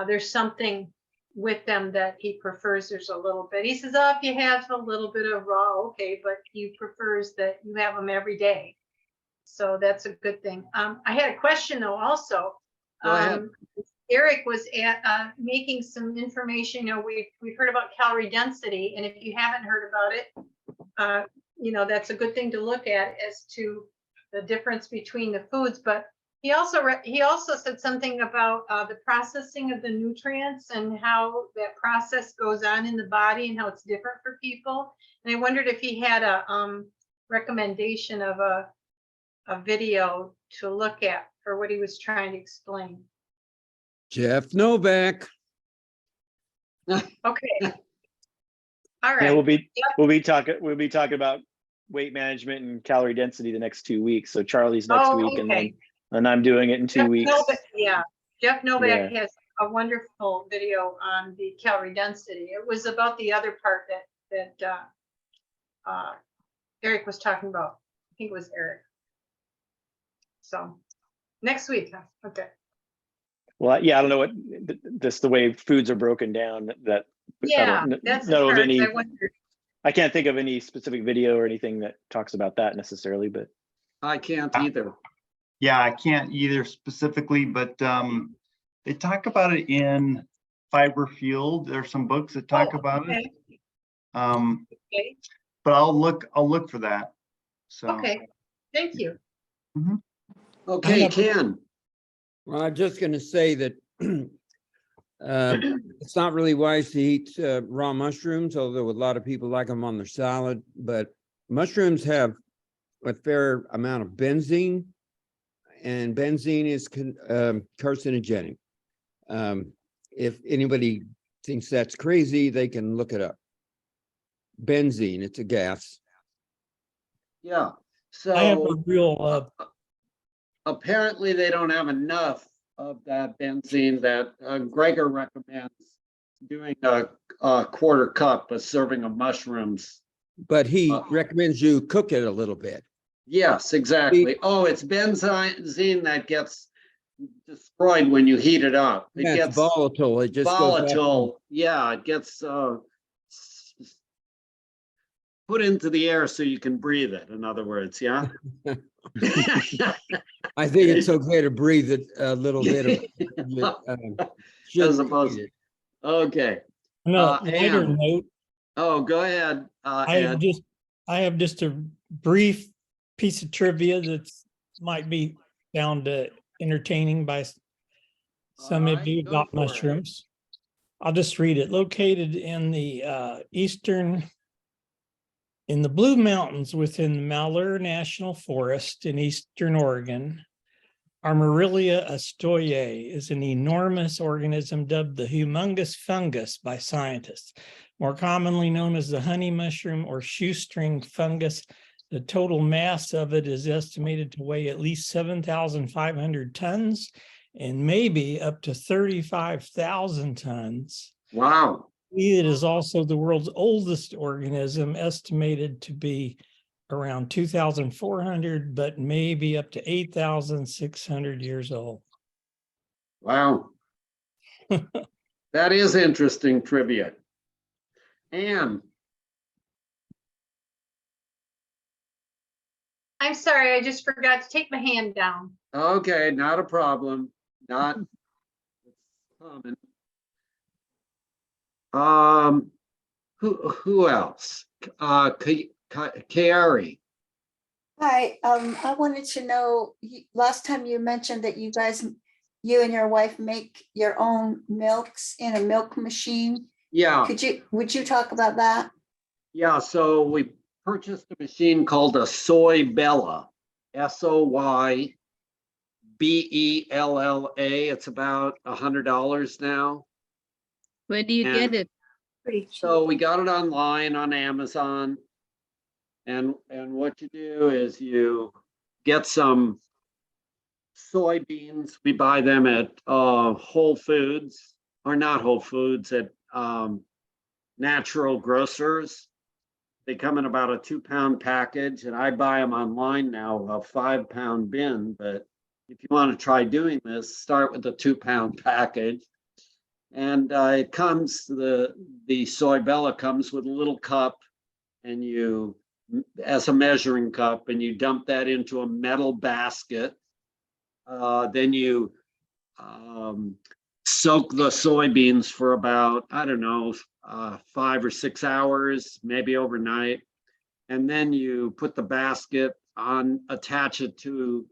There's something with them that he prefers. There's a little bit. He says, oh, if you have a little bit of raw, okay, but he prefers that you have them every day. So that's a good thing. I had a question though also. Go ahead. Eric was making some information, you know, we've heard about calorie density, and if you haven't heard about it, you know, that's a good thing to look at as to the difference between the foods. But he also said something about the processing of the nutrients and how that process goes on in the body and how it's different for people. And I wondered if he had a recommendation of a video to look at for what he was trying to explain. Jeff Novak. Okay. All right. Yeah, we'll be talking about weight management and calorie density the next 2 weeks. So Charlie's next week, okay. and I'm doing it in 2 weeks. Yeah, Jeff Novak Yeah. has a wonderful video on the calorie density. It was about the other part that Eric was talking about. I think it was Eric. So next week, huh? Okay. Well, yeah, I don't know what the way foods are broken down. That Yeah, I don't that's the know of part any. I wondered. I can't think of any specific video or anything that talks about that necessarily, but I can't either. Yeah, I can't either specifically, but they talk about it in Fiber Fueled. There's some books that talk about it. Okay. But I'll look for that. So Okay. Thank you. Okay, Ken. Well, I'm just going to say that it's not really wise to eat raw mushrooms, although a lot of people like them on their salad. But mushrooms have a fair amount of benzene, and benzene is carcinogenic. If anybody thinks that's crazy, they can look it up. Benzene, it's a gas. Yeah. I have a So real, apparently they don't have enough of that benzene that Gregor recommends doing a quarter cup, a serving of mushrooms. But he recommends you cook it a little bit. Yes, exactly. Oh, it's benzene that gets destroyed when you heat it up. It Yeah, gets it's volatile. It just goes volatile. Yeah, it gets put into the air so you can breathe it. In other words, yeah. I think it's okay to breathe it a little bit. As opposed. Okay. on a lighter Ann. note, Oh, go ahead. I have just a brief piece of trivia that might be found entertaining by some of you go about for it. mushrooms. I'll just read it. Located in the in the Blue Mountains within the Malheur National Forest in eastern Oregon, Armorelia astoye is an enormous organism dubbed the humongous fungus by scientists, more commonly known as the honey mushroom or shoestring fungus. The total mass of it is estimated to weigh at least 7,500 tons and maybe up to 35,000 tons. Wow. It is also the world's oldest organism, estimated to be around 2,400, but maybe up to 8,600 years old. Wow. That is interesting trivia. Anne. I'm sorry, I just forgot to take my hand down. Okay, not a problem. Not common. Who else? Kiari. Hi, I wanted to know, last time you mentioned that you and your wife make your own milks in a milk machine. Yeah. Would you talk about that? Yeah, so we purchased a machine called a Soy Bella, SOYBELLA. It's about $100 now. Where do you get it? So we got it online on Amazon. And what you do is you get some soybeans. We buy them at Whole Foods, or not Whole Foods, at natural grocers. They come in about a 2-pound package, and I buy them online now, a 5-pound bin. But if you want to try doing this, start with a 2-pound package. And it comes, the Soy Bella comes with a little cup, and you, as a measuring cup, and you dump that into a metal basket. Then you soak the soybeans for about, I don't know, 5 or 6 hours, maybe overnight. And then you put the basket on, attach it to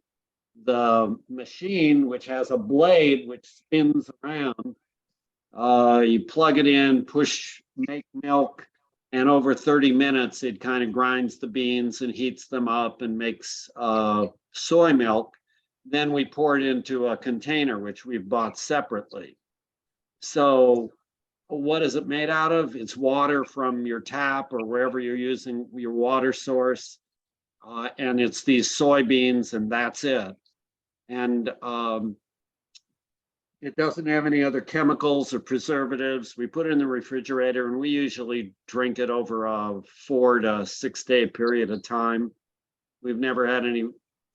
the machine, which has a blade which spins around. You plug it in, push, make milk, and over 30 minutes, it kind of grinds the beans and heats them up and makes soy milk. Then we pour it into a container, which we've bought separately. So what is it made out of? It's water from your tap or wherever you're using your water source. And it's these soybeans, and that's it. And it doesn't have any other chemicals or preservatives. We put it in the refrigerator, and we usually drink it over a 4 to 6 day period of time. We've never had any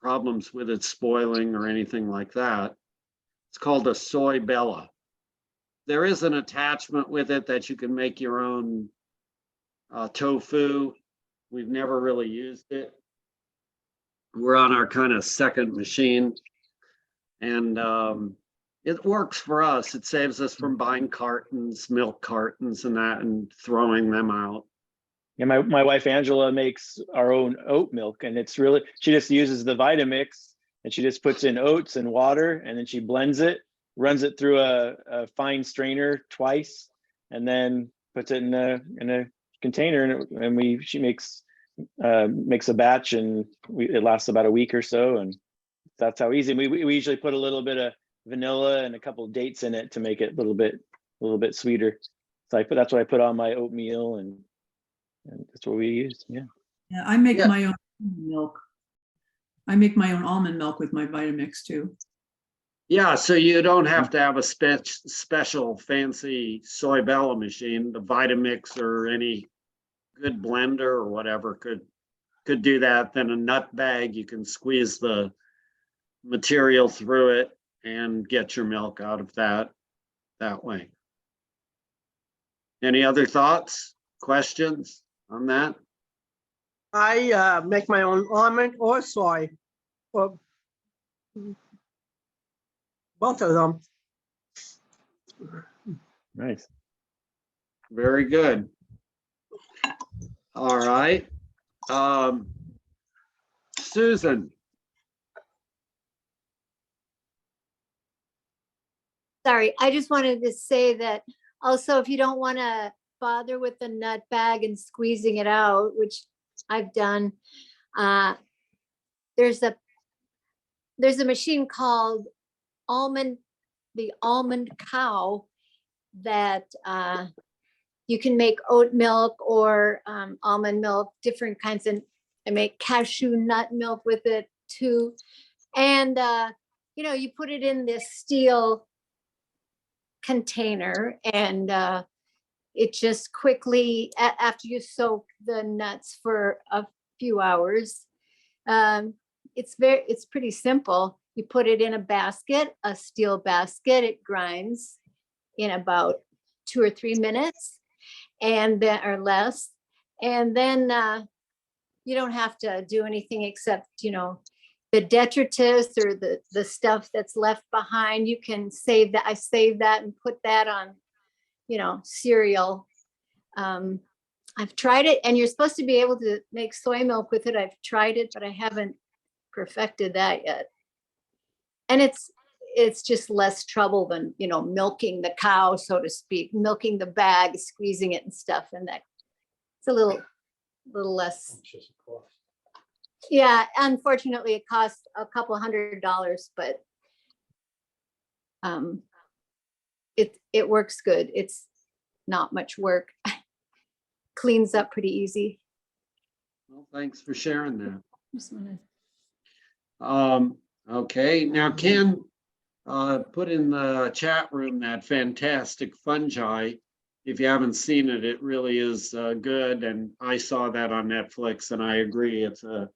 problems with it spoiling or anything like that. It's called a Soy Bella. There is an attachment with it that you can make your own tofu. We've never really used it. We're on our kind of second machine, and it works for us. It saves us from buying cartons, milk cartons and that, and throwing them out. Yeah, my wife Angela makes our own oat milk, and it's really, she just uses the Vitamix, and she just puts in oats and water, and then she blends it, runs it through a fine strainer twice, and then puts it in a container, and she makes a batch, and it lasts about a week or so, and that's how easy. We usually put a little bit of vanilla and a couple of dates in it to make it a little bit sweeter. So that's what I put on my oatmeal, and that's what we use. Yeah. Yeah, I make my own milk. I make my own almond milk with my Vitamix too. Yeah, so you don't have to have a special fancy Soy Bella machine. The Vitamix or any good blender or whatever could do that. Then a nut bag, you can squeeze the material through it and get your milk out of that way. Any other thoughts, questions on that? I make my own almond or soy, or both of them. Nice. Very good. All right. Susan. Sorry, I just wanted to say that also, if you don't want to bother with the nut bag and squeezing it out, which I've done, there's a machine called the Almond Cow that you can make oat milk or almond milk, different kinds, and I make cashew nut milk with it too. And you put it in this steel container, and it just quickly, after you soak the nuts for a few hours, it's pretty simple. You put it in a basket, a steel basket. It grinds in about 2 or 3 minutes, and then or less. And then you don't have to do anything except, the detritus or the stuff that's left behind. You can save that. I save that and put that on, cereal. I've tried it, and you're supposed to be able to make soy milk with it. I've tried it, but I haven't perfected that yet. And it's just less trouble than, milking the cow, so to speak, milking the bag, squeezing it and stuff. And that it's a little less. Yeah, unfortunately, it costs a couple $100, but it works good. It's not much work. Cleans up pretty easy. Well, thanks for sharing that. Okay, now Ken put in the chat room that fantastic fungi. if you haven't seen it, it really is good. And I saw that on Netflix, and I agree. It's a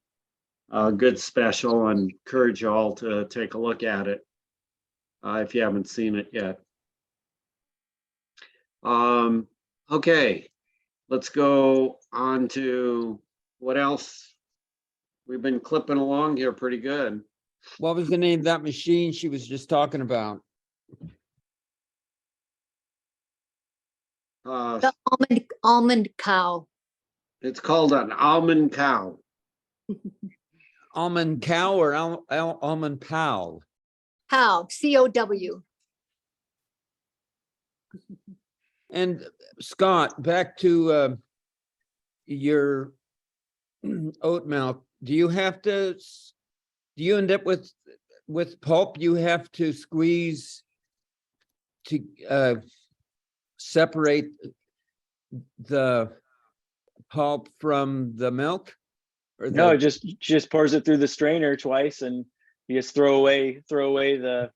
good special, and encourage you all to take a look at it if you haven't seen it yet. Okay, let's go on to what else. We've been clipping along here pretty good. What was the name of that machine she was just talking about? The almond cow. It's called an almond cow. Almond cow or almond pal? Cow, C-O-W. And Scott, back to your oat milk. Do you end up with pulp you have to squeeze to separate the pulp from the milk? Or No, it just pours it through the strainer twice, and you just throw away the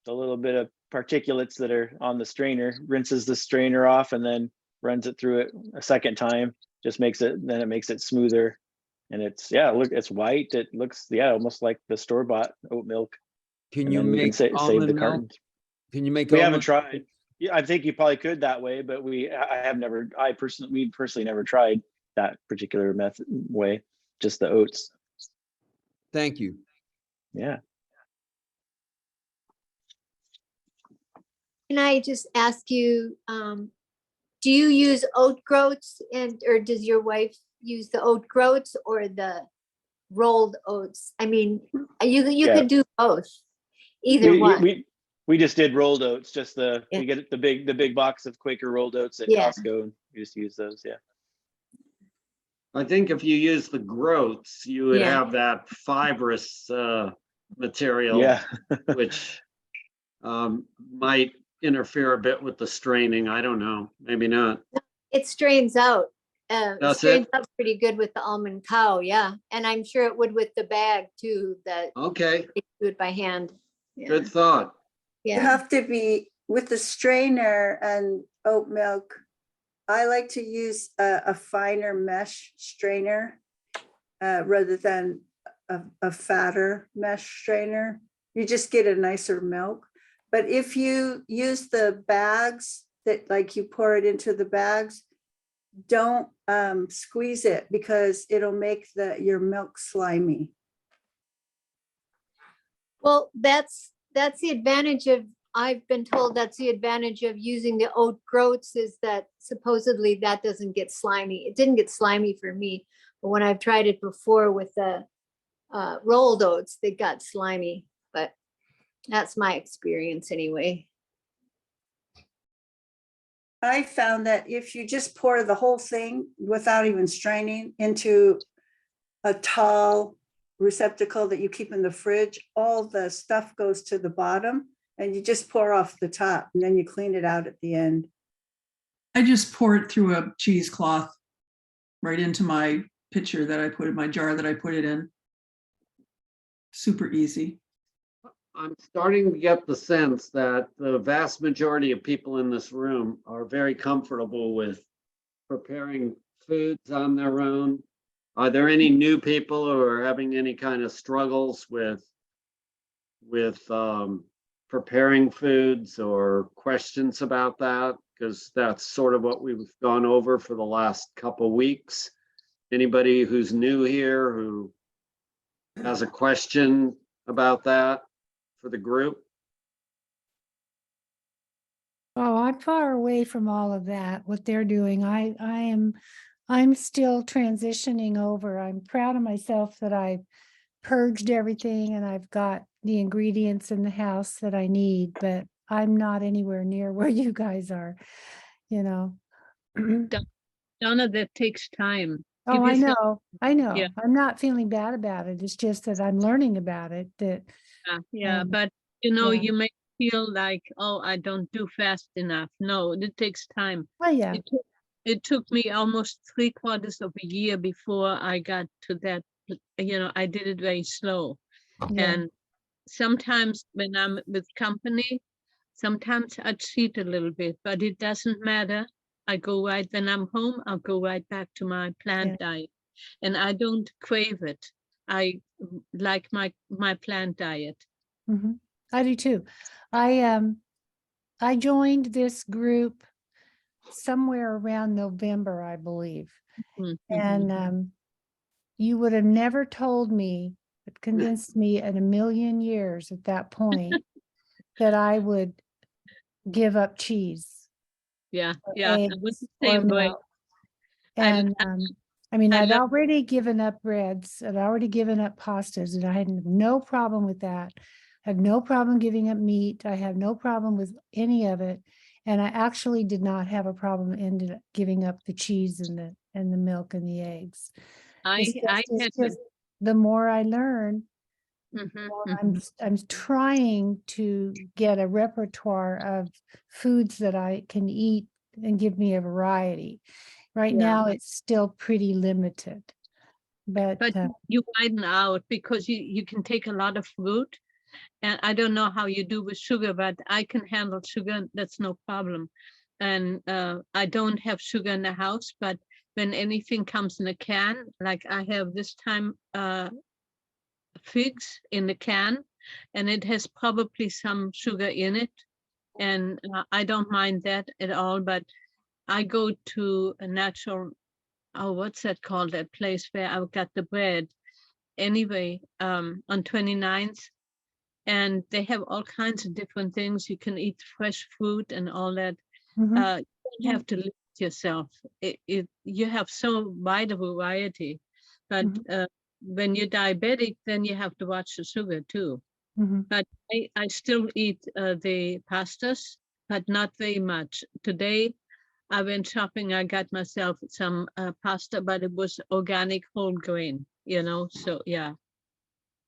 little bit of particulates that are on the strainer, rinses the strainer off, and then runs it through it a second time. Just makes it smoother. And it's white. It looks almost like the store-bought oat milk. Can And you then make save almond the milk? cartons. Can you make? We haven't almond- tried. Yeah, I think you probably could that way, but we personally never tried that particular method way. Just the oats. Thank you. Yeah. Can I just ask you, do you use oat groats or does your wife use the oat groats or the rolled oats? I mean, you Yeah. could do both, either one. We just did rolled oats, we get the big box of Quaker rolled oats at Yeah. Costco, and we just use those. Yeah. I think if you use the groats, you would Yeah. have that fibrous material, Yeah. which might interfere a bit with the straining. I don't know, maybe not. It strains out. It Does strains it? out pretty good with the almond cow, yeah. And I'm sure it would with the bag too, that Okay, you do it by hand. Yeah. good thought. You Yeah. have to be with the strainer and oat milk. I like to use a finer mesh strainer rather than a fatter mesh strainer. You just get a nicer milk. But if you use the bags that like you pour it into the bags, don't squeeze it because it'll make your milk slimy. Well, that's the advantage of, I've been told that's the advantage of using the oat groats, is that supposedly that doesn't get slimy. It didn't get slimy for me, but when I've tried it before with the rolled oats, they got slimy, but that's my experience anyway. I found that if you just pour the whole thing without even straining into a tall receptacle that you keep in the fridge, all the stuff goes to the bottom and you just pour off the top and then you clean it out at the end. I just pour it through a cheesecloth right into my pitcher that I put in my jar that I put it in. Super easy. I'm starting to get the sense that the vast majority of people in this room are very comfortable with preparing foods on their own. Are there any new people who are having any kind of struggles with preparing foods or questions about that? Because that's sort of what we've gone over for the last couple weeks. Anybody who's new here who has a question about that for the group? Oh, I'm far away from all of that, what they're doing. I'm still transitioning over. I'm proud of myself that I've purged everything and I've got the ingredients in the house that I need, but I'm not anywhere near where you guys are, you know. Donna, that takes time. Give Oh, I yourself- know. Yeah. I'm not feeling bad about it. It's just that I'm learning about it, that Yeah, but you yeah. you may feel like, oh, I don't do fast enough. No, it takes time. Oh, yeah. It took me almost 3/4 of a year before I got to that. I did it very slow. Yeah. And sometimes when I'm with company, sometimes I cheat a little bit, but it doesn't matter I go right when I'm home, I'll go right back to my plant diet. And I don't crave it. I like my plant diet. Mhm. I do too. I joined this group somewhere around November, I believe. Mhm. And you would have never told me, it convinced me in a million years at that point that I would give up cheese Yeah, or yeah, I eggs was the or same way. milk. And I mean, I I'd love- already given up breads, I'd already given up pastas, and I had no problem with that. I have no problem giving up meat. I have no problem with any of it. And I actually did not have a problem ended up giving up the cheese and the milk and the eggs. It's just the more I learn, Mhm, more mhm. I'm trying to get a repertoire of foods that I can eat and give me a variety. Right Yeah. now, it's still pretty limited, but But you widen out because you can take a lot of fruit. And I don't know how you do with sugar, but I can handle sugar. That's no problem. And I don't have sugar in the house, but when anything comes in a can, like I have this time figs in the can, and it has probably some sugar in it. And I don't mind that at all, but I go to a natural, oh, what's that called? That place where I've got the bread anyway, on 29th. And they have all kinds of different things. You can eat fresh fruit and all that. Mhm. You have to limit yourself. You have so wide a variety, but when you're diabetic, then you have to watch the sugar too. Mhm. But I still eat the pastas, but not very much. Today, I went shopping. I got myself some pasta, but it was organic whole grain, so yeah.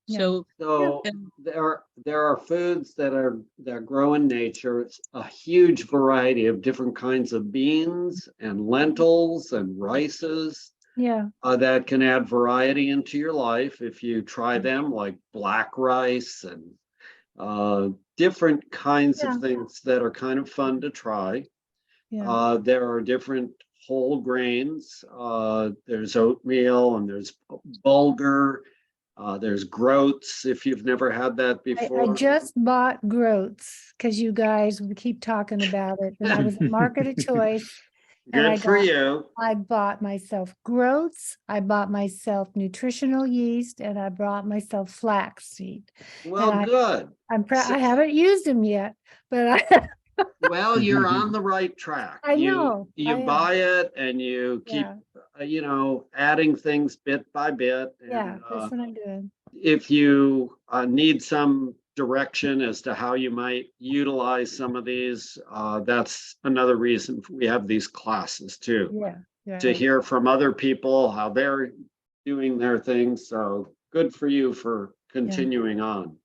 So there are foods that grow in nature. It's a huge variety of different kinds of beans and lentils and rices yeah, that can add variety into your life if you try them, like black rice and different kinds of things that are kind of fun to try. yeah. There are different whole grains. There's oatmeal and there's bulgur. There's groats, if you've never had that I before. just bought groats because you guys would keep talking about it, and I was at Market of Choice. And Good for you. I bought myself groats, I bought myself nutritional yeast, and I bought myself flaxseed. Well, good. I haven't used them yet, but Well, you're on the right track. I know. You buy it and you keep, adding things bit by bit. Yeah, And, that's what I'm doing. if you need some direction as to how you might utilize some of these, that's another reason we have these classes too. Yeah. To hear from other people how they're doing their things. So good for you for continuing on.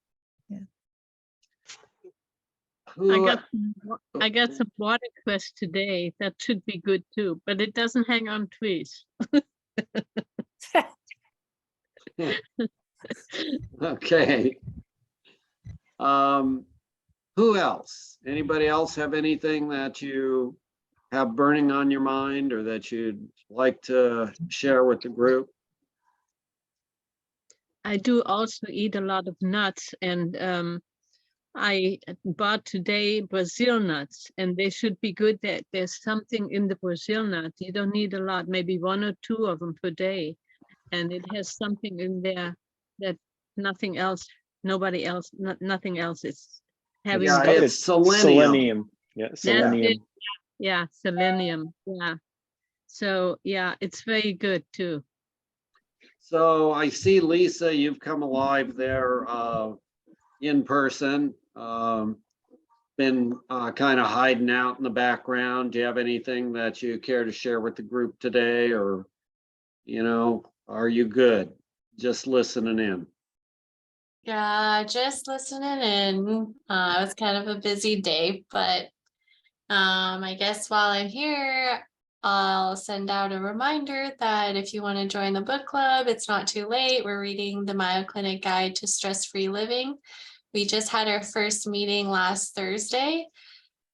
I got some watercress today. That should be good too, but it doesn't hang on trees. Okay. Who else? Anybody else have anything that you have burning on your mind or that you'd like to share with the group? I do also eat a lot of nuts, and I bought today Brazil nuts, and they should be good. That there's something in the Brazil nut. You don't need a lot, maybe 1 or 2 of them per day, and it has something in there that nothing else, nobody else, nothing else is having. Yeah, it's selenium. Yeah, That's selenium. it. Yeah, selenium. Yeah. So yeah, it's very good too. So I see, Lisa, you've come alive there in person. Been kind of hiding out in the background. Do you have anything that you care to share with the group today, or, are you good? Just listening in. Yeah, just listening in. It was kind of a busy day, but I guess while I'm here, I'll send out a reminder that if you want to join the book club, it's not too late. We're reading the Mayo Clinic Guide to Stress-Free Living. We just had our first meeting last Thursday,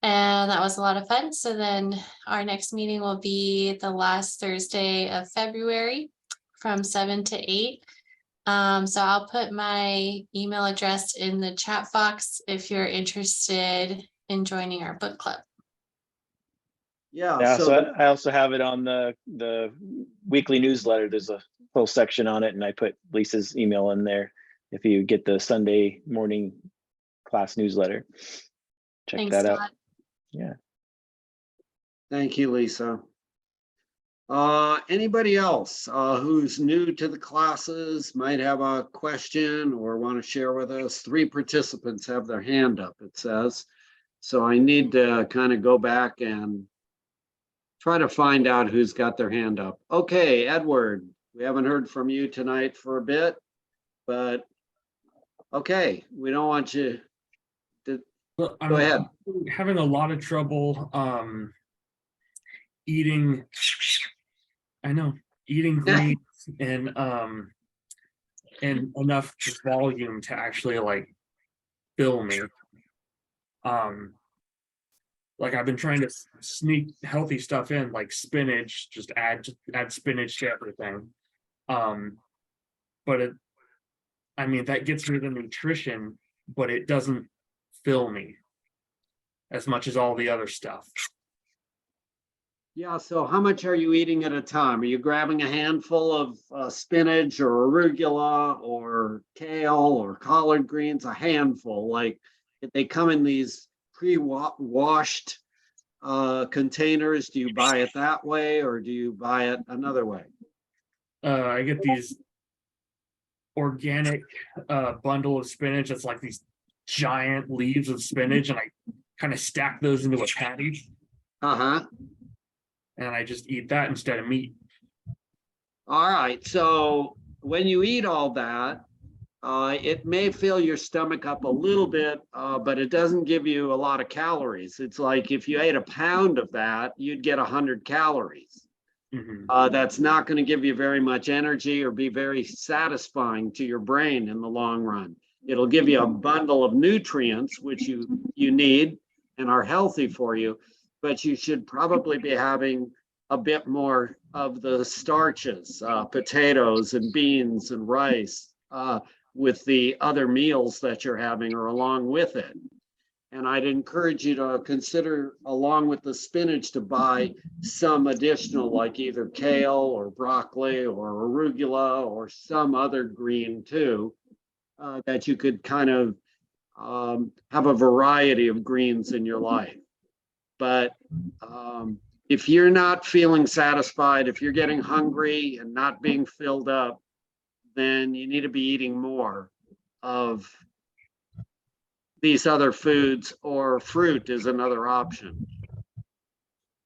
And that was a lot of fun. So then our next meeting will be the last Thursday of February from 7 to 8. So I'll put my email address in the chat box if you're interested in joining our book club. Yeah, so I also have it on the weekly newsletter. There's a whole section on it, and I put Lisa's email in there if you get the Sunday morning class newsletter. Check Thanks, that out. Scott. Yeah. Thank you, Lisa. Anybody else who's new to the classes, might have a question or want to share with us? 3 participants have their hand up, it says. So I need to kind of go back and try to find out who's got their hand up. Okay, Edward, we haven't heard from you tonight for a bit, but okay, we don't want you to Well, go ahead. Having a lot of trouble eating. I know, eating greens and enough volume to actually like fill me. Like I've been trying to sneak healthy stuff in, like spinach, just add spinach to everything. But I mean, that gets me the nutrition, but it doesn't fill me as much as all the other stuff. Yeah, so how much are you eating at a time? Are you grabbing a handful of spinach or arugula or kale or collard greens? A handful, like if they come in these pre-washed containers, do you buy it that way or do you buy it another way? I get these organic bundle of spinach. It's like these giant leaves of spinach, and I kind of stack those into a patty. And I just eat that instead of meat. All right, so when you eat all that, it may fill your stomach up a little bit, but it doesn't give you a lot of calories. It's like if you ate a pound of that, you'd get 100 calories. That's not going to give you very much energy or be very satisfying to your brain in the long run. It'll give you a bundle of nutrients, which you need and are healthy for you, but you should probably be having a bit more of the starches, potatoes and beans and rice with the other meals that you're having or along with it. And I'd encourage you to consider, along with the spinach, to buy some additional, like either kale or broccoli or arugula or some other green too, that you could kind of have a variety of greens in your life. But if you're not feeling satisfied, if you're getting hungry and not being filled up, then you need to be eating more of these other foods, or fruit is another option.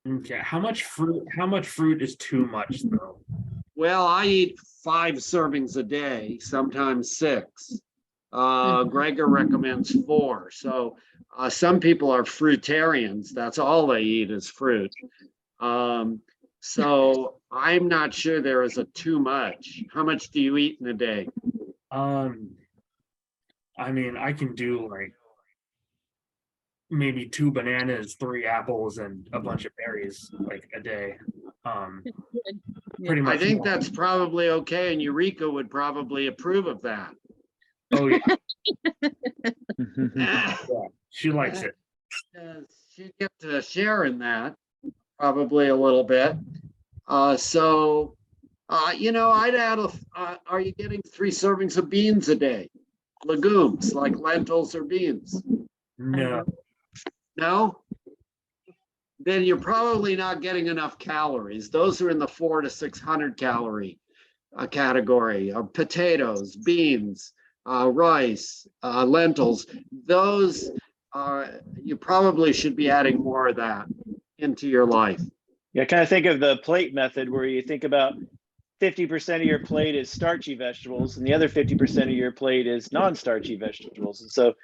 Okay, how much fruit is too much though? Well, I eat 5 servings a day, sometimes 6. Gregor recommends 4. So some people are fruitarians. That's all they eat is fruit. So I'm not sure there is a too much. How much do you eat in a day? I mean, I can do like maybe 2 bananas, 3 apples, and a bunch of berries like a day. Pretty much. I think that's probably okay, and Eureka would probably approve of that. Oh yeah. Yeah, she likes it. She'd get to share in that probably a little bit. So I'd add are you getting 3 servings of beans a day? Legumes like lentils or beans? No. No? Then you're probably not getting enough calories. Those are in the 400 to 600 calorie category. Potatoes, beans, rice, lentils. Those you probably should be adding more of that into your life. Yeah, kind of think of the plate method where you think about 50% of your plate is starchy vegetables and the other 50% of your plate is non-starchy vegetables. And so,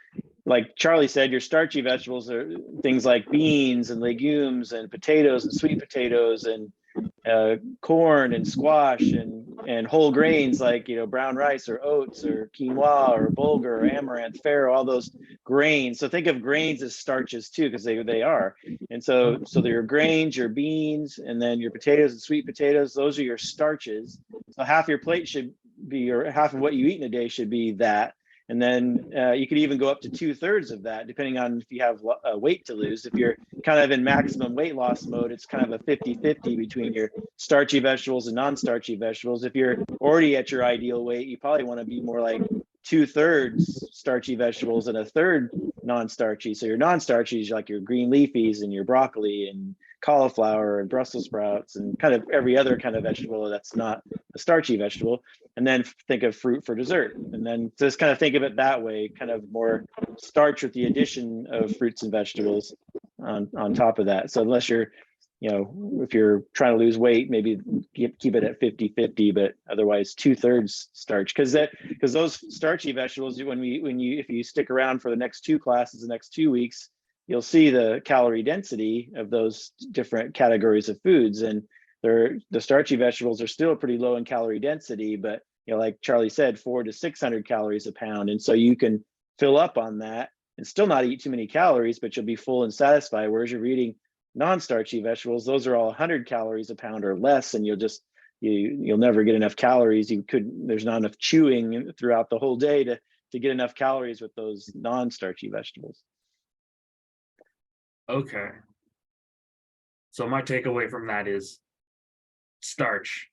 like Charlie said, your starchy vegetables are things like beans and legumes and potatoes and sweet potatoes and corn and squash and and whole grains like, brown rice or oats or quinoa or bulgur or amaranth, farro, all those grains. So think of grains as starches too, because they are. And so your grains, your beans, and then your potatoes and sweet potatoes, those are your starches. So half your plate should be, or half of what you eat in a day should be that. And then you could even go up to 2/3 of that, depending on if you have weight to lose. If you're kind of in maximum weight loss mode, it's kind of a 50-50 between your starchy vegetables and non-starchy vegetables. If you're already at your ideal weight, you probably want to be more like 2/3 starchy vegetables and 1/3 non-starchy. So your non-starchy is like your green leafies and your broccoli and cauliflower and Brussels sprouts and kind of every other kind of vegetable that's not a starchy vegetable. And then think of fruit for dessert. And then just kind of think of it that way, kind of more starch with the addition of fruits and vegetables on top of that. So unless you're, if you're trying to lose weight, maybe keep it at 50-50, but otherwise 2/3 starch. Because those starchy vegetables, if you stick around for the next 2 classes, the next 2 weeks, you'll see the calorie density of those different categories of foods. And the starchy vegetables are still pretty low in calorie density, but like Charlie said, 400 to 600 calories a pound. And so you can fill up on that and still not eat too many calories, but you'll be full and satisfied. Whereas you're eating non-starchy vegetables, those are all 100 calories a pound or less, and you'll never get enough calories. There's not enough chewing throughout the whole day to get enough calories with those non-starchy vegetables. Okay. So my takeaway from that is starch.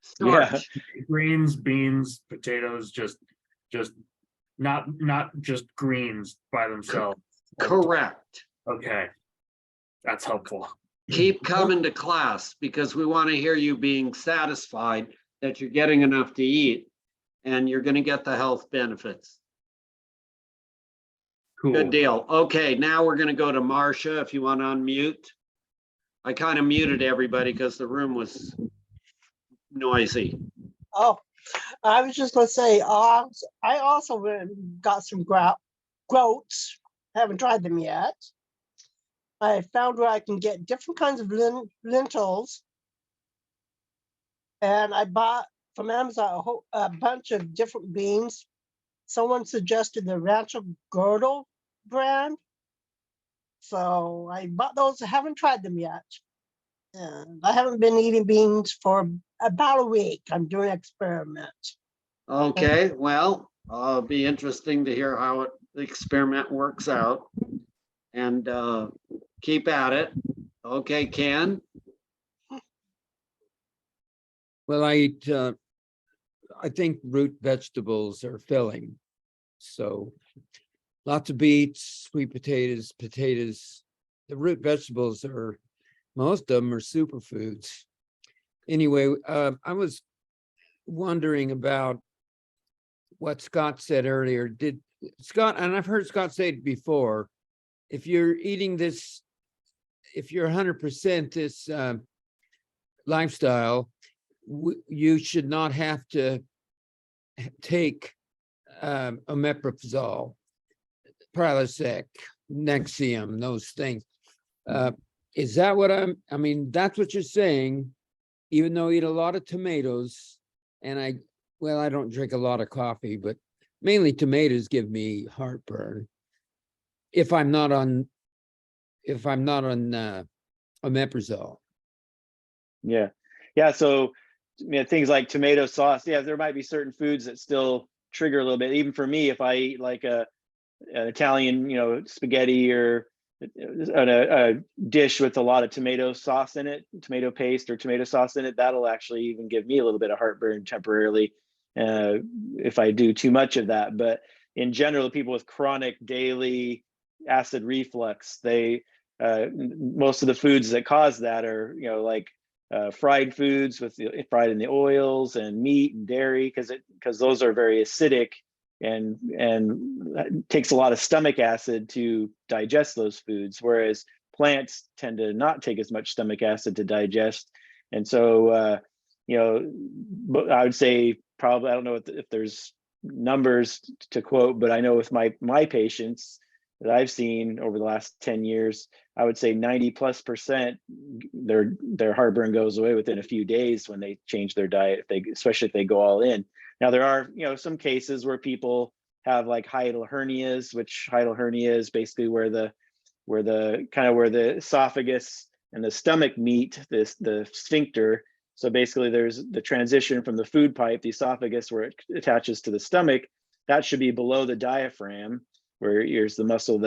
Starch. Yeah. Greens, beans, potatoes, just not just greens by themselves. Correct. Okay. That's helpful. Keep coming to class because we want to hear you being satisfied that you're getting enough to eat and you're going to get the health benefits. Cool. Good deal. Okay, now we're going to go to Marcia if you want to unmute. I kind of muted everybody because the room was noisy. Oh, I was just gonna say, I also got some groats. Haven't tried them yet. I found where I can get different kinds of lentils. And I bought from Amazon a bunch of different beans. Someone suggested the Rancho Girdle brand. So I bought those. I haven't tried them yet. And I haven't been eating beans for about a week. I'm doing an experiment. Okay, well, it'll be interesting to hear how the experiment works out. And keep at it. Okay, Ken? Well, I think root vegetables are filling. So lots of beets, sweet potatoes. The root vegetables most of them are superfoods. Anyway, I was wondering about what Scott said earlier. Did Scott, and I've heard Scott say it before, if you're eating this, if you're 100% this lifestyle, you should not have to take omeprazole, Prilosec, Nexium, those things. Is that what I mean, that's what you're saying, even though I eat a lot of tomatoes and I don't drink a lot of coffee, but mainly tomatoes give me heartburn. If I'm not on omeprazole. Yeah. So things like tomato sauce. Yeah, there might be certain foods that still trigger a little bit. Even for me, if I eat like an Italian, spaghetti or a dish with a lot of tomato sauce in it, tomato paste or tomato sauce in it, that'll actually even give me a little bit of heartburn temporarily if I do too much of that. But in general, people with chronic daily acid reflux, most of the foods that cause that are like fried foods fried in the oils, and meat and dairy, because those are very acidic and it takes a lot of stomach acid to digest those foods, whereas plants tend to not take as much stomach acid to digest. And so I would say probably, I don't know if there's numbers to quote, but I know with my patients, that I've seen over the last 10 years, I would say 90+% their heartburn goes away within a few days when they change their diet, especially if they go all in. Now there are, some cases where people have like hiatal hernias, which hiatal hernia is basically where the esophagus and the stomach meet the sphincter. So basically there's the transition from the food pipe, the esophagus, where it attaches to the stomach, that should be below the diaphragm, where here's the muscle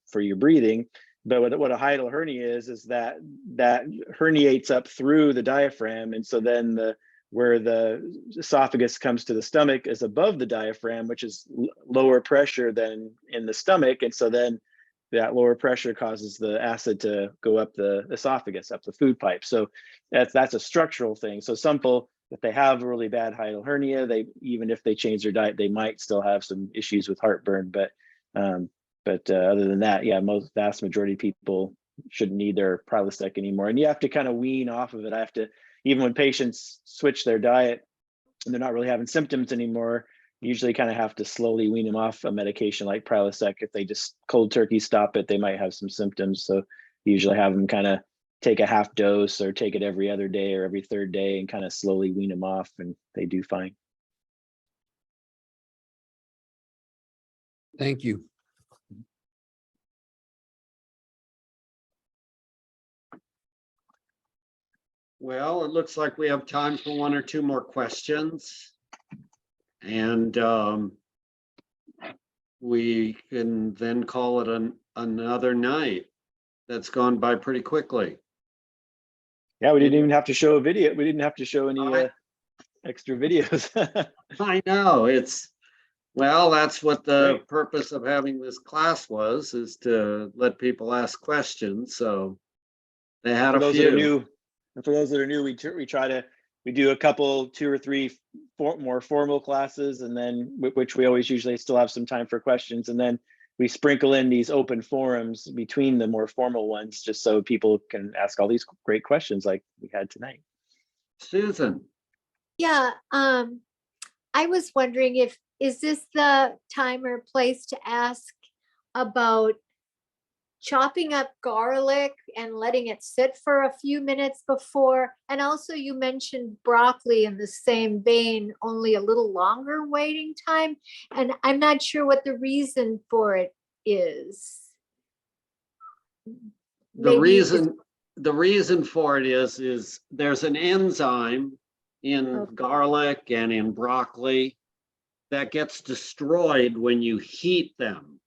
for your breathing. But what a hiatal hernia is that herniates up through the diaphragm. And so then where the esophagus comes to the stomach is above the diaphragm, which is lower pressure than in the stomach. And so then that lower pressure causes the acid to go up the esophagus, up the food pipe. So that's a structural thing. So some people, if they have a really bad hiatal hernia, even if they change their diet, they might still have some issues with heartburn. But other than that, yeah, vast majority of people shouldn't need their Prilosec anymore. And you have to kind of wean off of it. Even when patients switch their diet and they're not really having symptoms anymore, you usually kind of have to slowly wean them off a medication like Prilosec. If they just cold turkey stop it, they might have some symptoms. So you usually have them kind of take a half dose or take it every other day or every third day and kind of slowly wean them off, and they do fine. Thank you. Well, it looks like we have time for one or two more questions. And we can then call it another night. That's gone by pretty quickly. Yeah, we didn't even have to show a video. We didn't have to show any extra videos. I know, well, that's what the purpose of having this class was, is to let people ask questions. So they had a few. And for those that are new, we do a couple, 2 or 3 more formal classes, and then which we always usually still have some time for questions. And then we sprinkle in these open forums between the more formal ones, just so people can ask all these great questions like we had tonight. Susan. Yeah, I was wondering is this the time or place to ask about chopping up garlic and letting it sit for a few minutes before? And also you mentioned broccoli in the same vein, only a little longer waiting time. And I'm not sure what the reason for it is. The reason for it is there's an enzyme in garlic and in broccoli that gets destroyed when you heat them.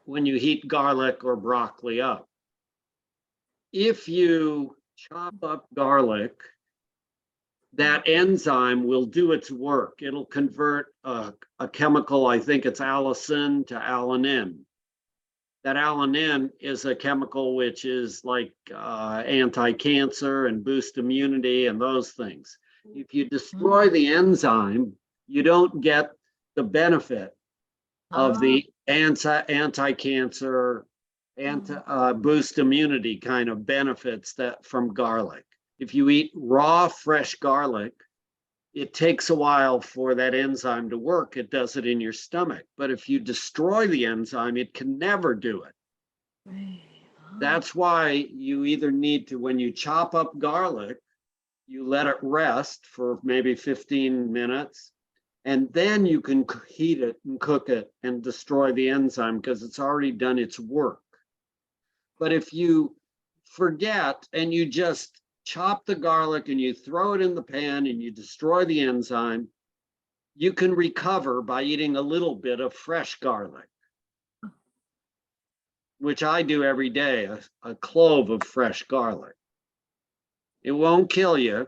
When you heat garlic or broccoli up. If you chop up garlic, that enzyme will do its work. It'll convert a chemical, I think it's allicin, to alanine. That alanine is a chemical which is like anti-cancer and boost immunity and those things. If you destroy the enzyme, you don't get the benefit of the anti-cancer, boost immunity kind of benefits that from garlic. If you eat raw, fresh garlic, it takes a while for that enzyme to work. It does it in your stomach. But if you destroy the enzyme, it can never do it. That's why you either need to, when you chop up garlic, you let it rest for maybe 15 minutes. And then you can heat it and cook it and destroy the enzyme because it's already done its work. But if you forget and you just chop the garlic and you throw it in the pan and you destroy the enzyme, you can recover by eating a little bit of fresh garlic, which I do every day, a clove of fresh garlic. It won't kill you.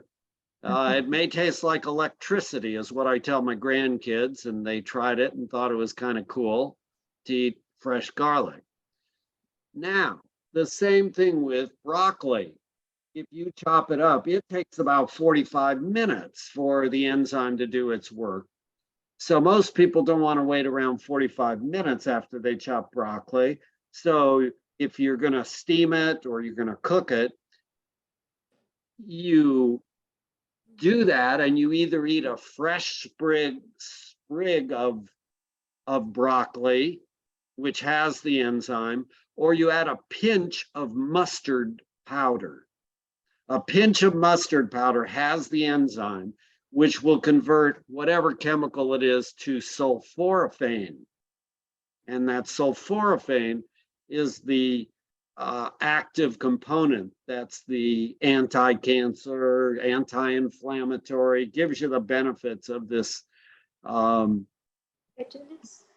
It may taste like electricity is what I tell my grandkids, and they tried it and thought it was kind of cool to eat fresh garlic. Now, the same thing with broccoli. If you chop it up, it takes about 45 minutes for the enzyme to do its work. So most people don't want to wait around 45 minutes after they chop broccoli. So if you're going to steam it or you're going to cook it, you do that and you either eat a fresh sprig of broccoli which has the enzyme, or you add a pinch of mustard powder. A pinch of mustard powder has the enzyme, which will convert whatever chemical it is to sulforaphane. And that sulforaphane is the active component. That's the anti-cancer, anti-inflammatory, gives you the benefits of this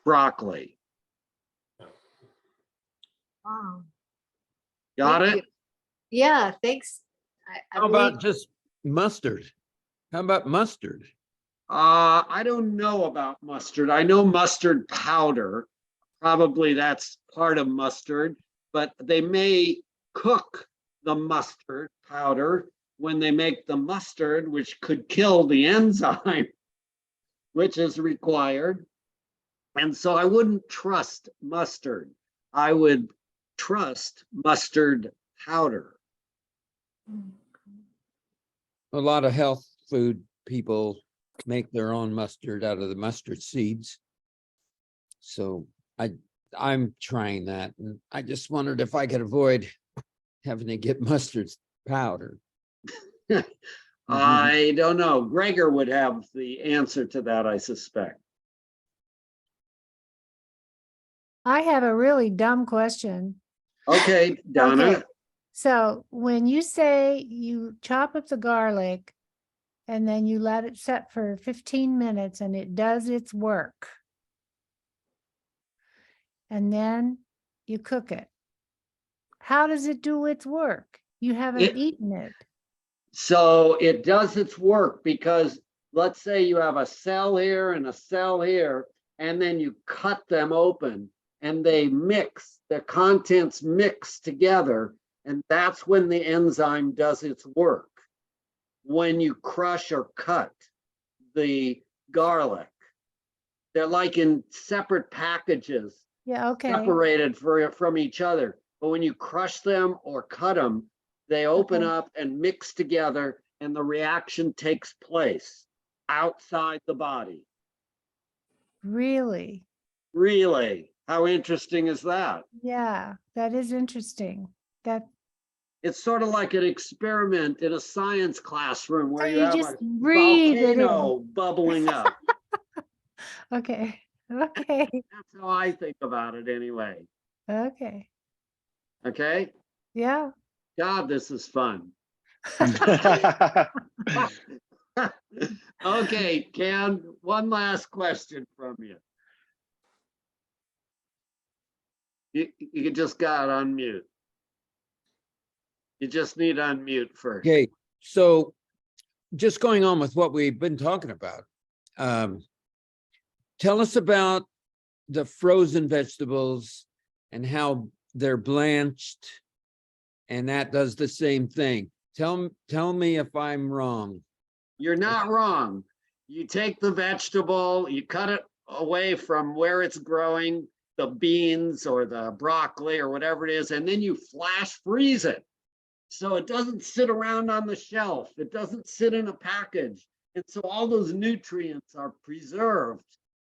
broccoli. Wow. Got Thank it? you. Yeah, thanks. I How believe- about just mustard? How about mustard? I don't know about mustard. I know mustard powder. Probably that's part of mustard, but they may cook the mustard powder when they make the mustard, which could kill the enzyme, which is required. And so I wouldn't trust mustard. I would trust mustard powder. A lot of health food people make their own mustard out of the mustard seeds. So I'm trying that, and I just wondered if I could avoid having to get mustard powder. I don't know. Gregor would have the answer to that, I suspect. I have a really dumb question. Okay, Donna. Okay. So when you say you chop up the garlic and then you let it set for 15 minutes and it does its work, and then you cook it, how does it do its work? You haven't eaten it. So it does its work because let's say you have a cell here and a cell here, and then you cut them open and they mix, the contents mix together, and that's when the enzyme does its work. When you crush or cut the garlic, they're like in separate packages, Yeah, okay. separated from each other. But when you crush them or cut them, they open Okay. up and mix together, and the reaction takes place outside the body. Really? Really? How interesting is that? Yeah, that is interesting. That It's sort of like an experiment in a science classroom where you you have just a breathe it volcano in. bubbling up. Okay. Okay. That's how I think about it anyway. Okay. Okay? Yeah. God, this is fun. Okay, Ken, one last question from you. You just got unmute. You just need to unmute first. Okay, so just going on with what we've been talking about. Tell us about the frozen vegetables and how they're blanched, and that does the same thing. Tell me if I'm wrong. You're not wrong. You take the vegetable, you cut it away from where it's growing, the beans or the broccoli or whatever it is, and then you flash freeze it. So it doesn't sit around on the shelf. It doesn't sit in a package. And so all those nutrients are preserved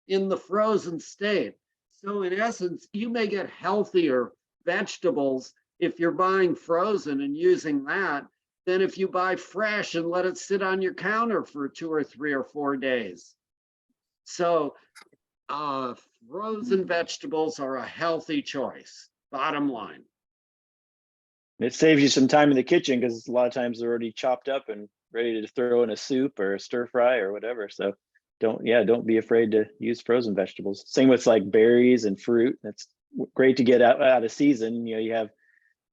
in the frozen state. So in essence, you may get healthier vegetables if you're buying frozen and using that than if you buy fresh and let it sit on your counter for 2 or 3 or 4 days. So frozen vegetables are a healthy choice, bottom line. It saves you some time in the kitchen because a lot of times they're already chopped up and ready to throw in a soup or a stir fry or whatever. So don't be afraid to use frozen vegetables. Same with like berries and fruit. That's great to get out of season. You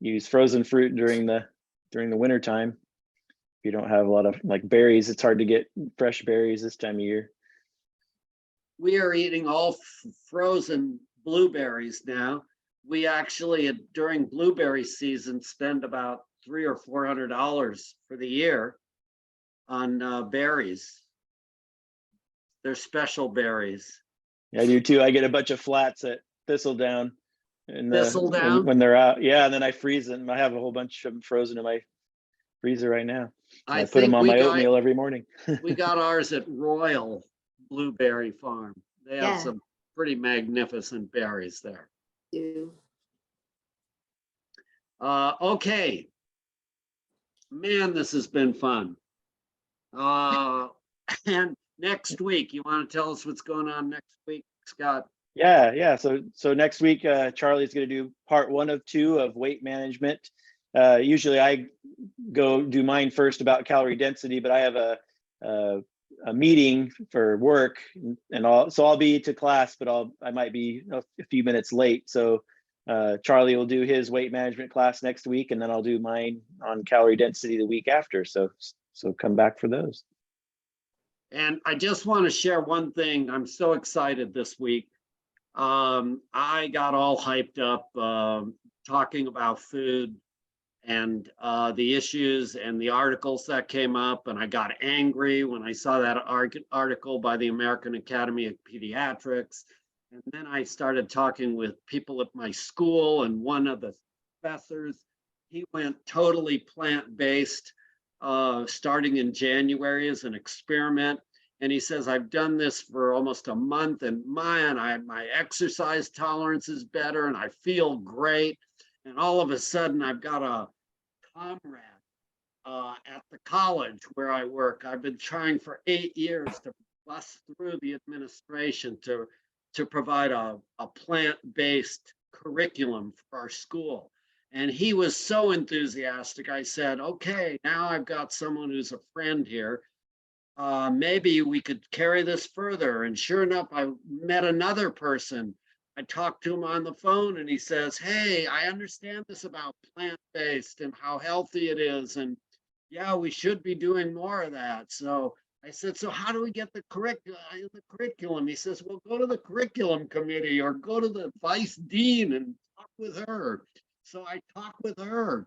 use frozen fruit during the winter time. If you don't have a lot of like berries, it's hard to get fresh berries this time of year. We are eating all frozen blueberries now. We actually, during blueberry season, spend about $300 or $400 for the year on berries. They're special berries. Yeah, I do too. I get a bunch of flats at Thistledown. Thistledown? When they're out. Yeah, and then I freeze them. I have a whole bunch of them frozen in my freezer right now. I put them on my oatmeal every morning. We got ours at Royal Blueberry Farm. They have Yeah. some pretty magnificent berries there. do. Okay. Man, this has been fun. And next week, you want to tell us what's going on next week, Scott? Yeah. So next week, Charlie's going to do part 1 of 2 of weight management. Usually I go do mine first about calorie density, but I have a meeting for work and all, so I'll be to class, but I might be a few minutes late. So Charlie will do his weight management class next week, and then I'll do mine on calorie density the week after. So come back for those. And I just want to share one thing. I'm so excited this week. I got all hyped up talking about food and the issues and the articles that came up. And I got angry when I saw that article by the American Academy of Pediatrics. And then I started talking with people at my school, and one of the professors, he went totally plant-based starting in January as an experiment. And he says, I've done this for almost a month, and man, my exercise tolerance is better and I feel great. And all of a sudden I've got a comrade at the college where I work. I've been trying for 8 years to bust through the administration to provide a plant-based curriculum for our school. And he was so enthusiastic. I said, okay, now I've got someone who's a friend here. Maybe we could carry this further. And sure enough, I met another person. I talked to him on the phone, and he says, hey, I understand this about plant-based and how healthy it is. And yeah, we should be doing more of that. So I said, so how do we get the curriculum? He says, well, go to the curriculum committee or go to the vice dean and talk with her. So I talked with her,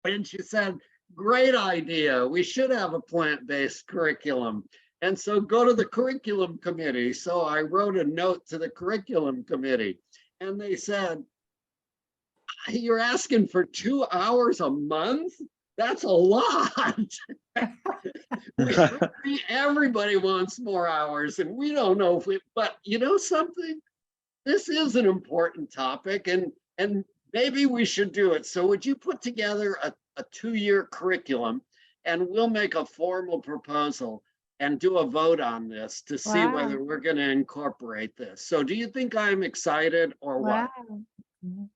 and she said, great idea. We should have a plant-based curriculum. And so go to the curriculum committee. So I wrote a note to the curriculum committee, and they said, you're asking for 2 hours a month? That's a lot. Everybody wants more hours, and we don't know if but you know something? This is an important topic, and maybe we should do it. So would you put together a 2-year curriculum, and we'll make a formal proposal and do a vote on this to see whether we're going to incorporate this. So do you think I'm excited or what? Wow,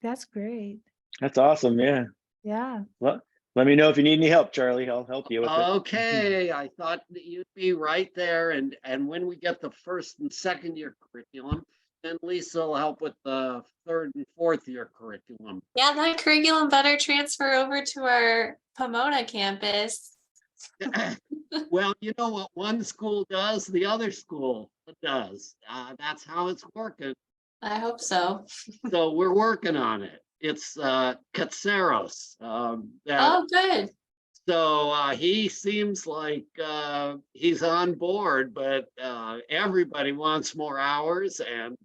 that's great. That's awesome. Yeah. Yeah. Well, let me know if you need any help, Charlie. I'll help you with it. Okay, I thought that you'd be right there. And when we get the 1st and 2nd year curriculum, then Lisa will help with the 3rd and 4th year curriculum. Yeah, that curriculum better transfer over to our Pomona campus. Well, you know what one school does, the other school does. That's how it's working. I hope so. So we're working on it. It's Katseros. Oh, good. So he seems like he's on board, but everybody wants more hours, and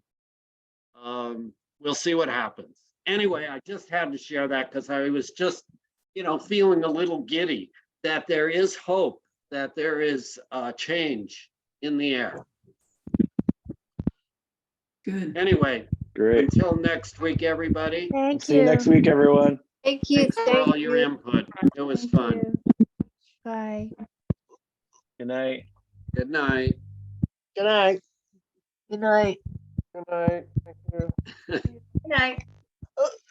we'll see what happens. Anyway, I just had to share that because I was just, feeling a little giddy that there is hope, that there is change in the air. Good. Anyway, great. Until next week, everybody. Thank See you next week, everyone. Thank you. Thanks for all your input. It was fun. Bye. Good night. Good night. Good night. Good night. Good night. Thank you. Good night.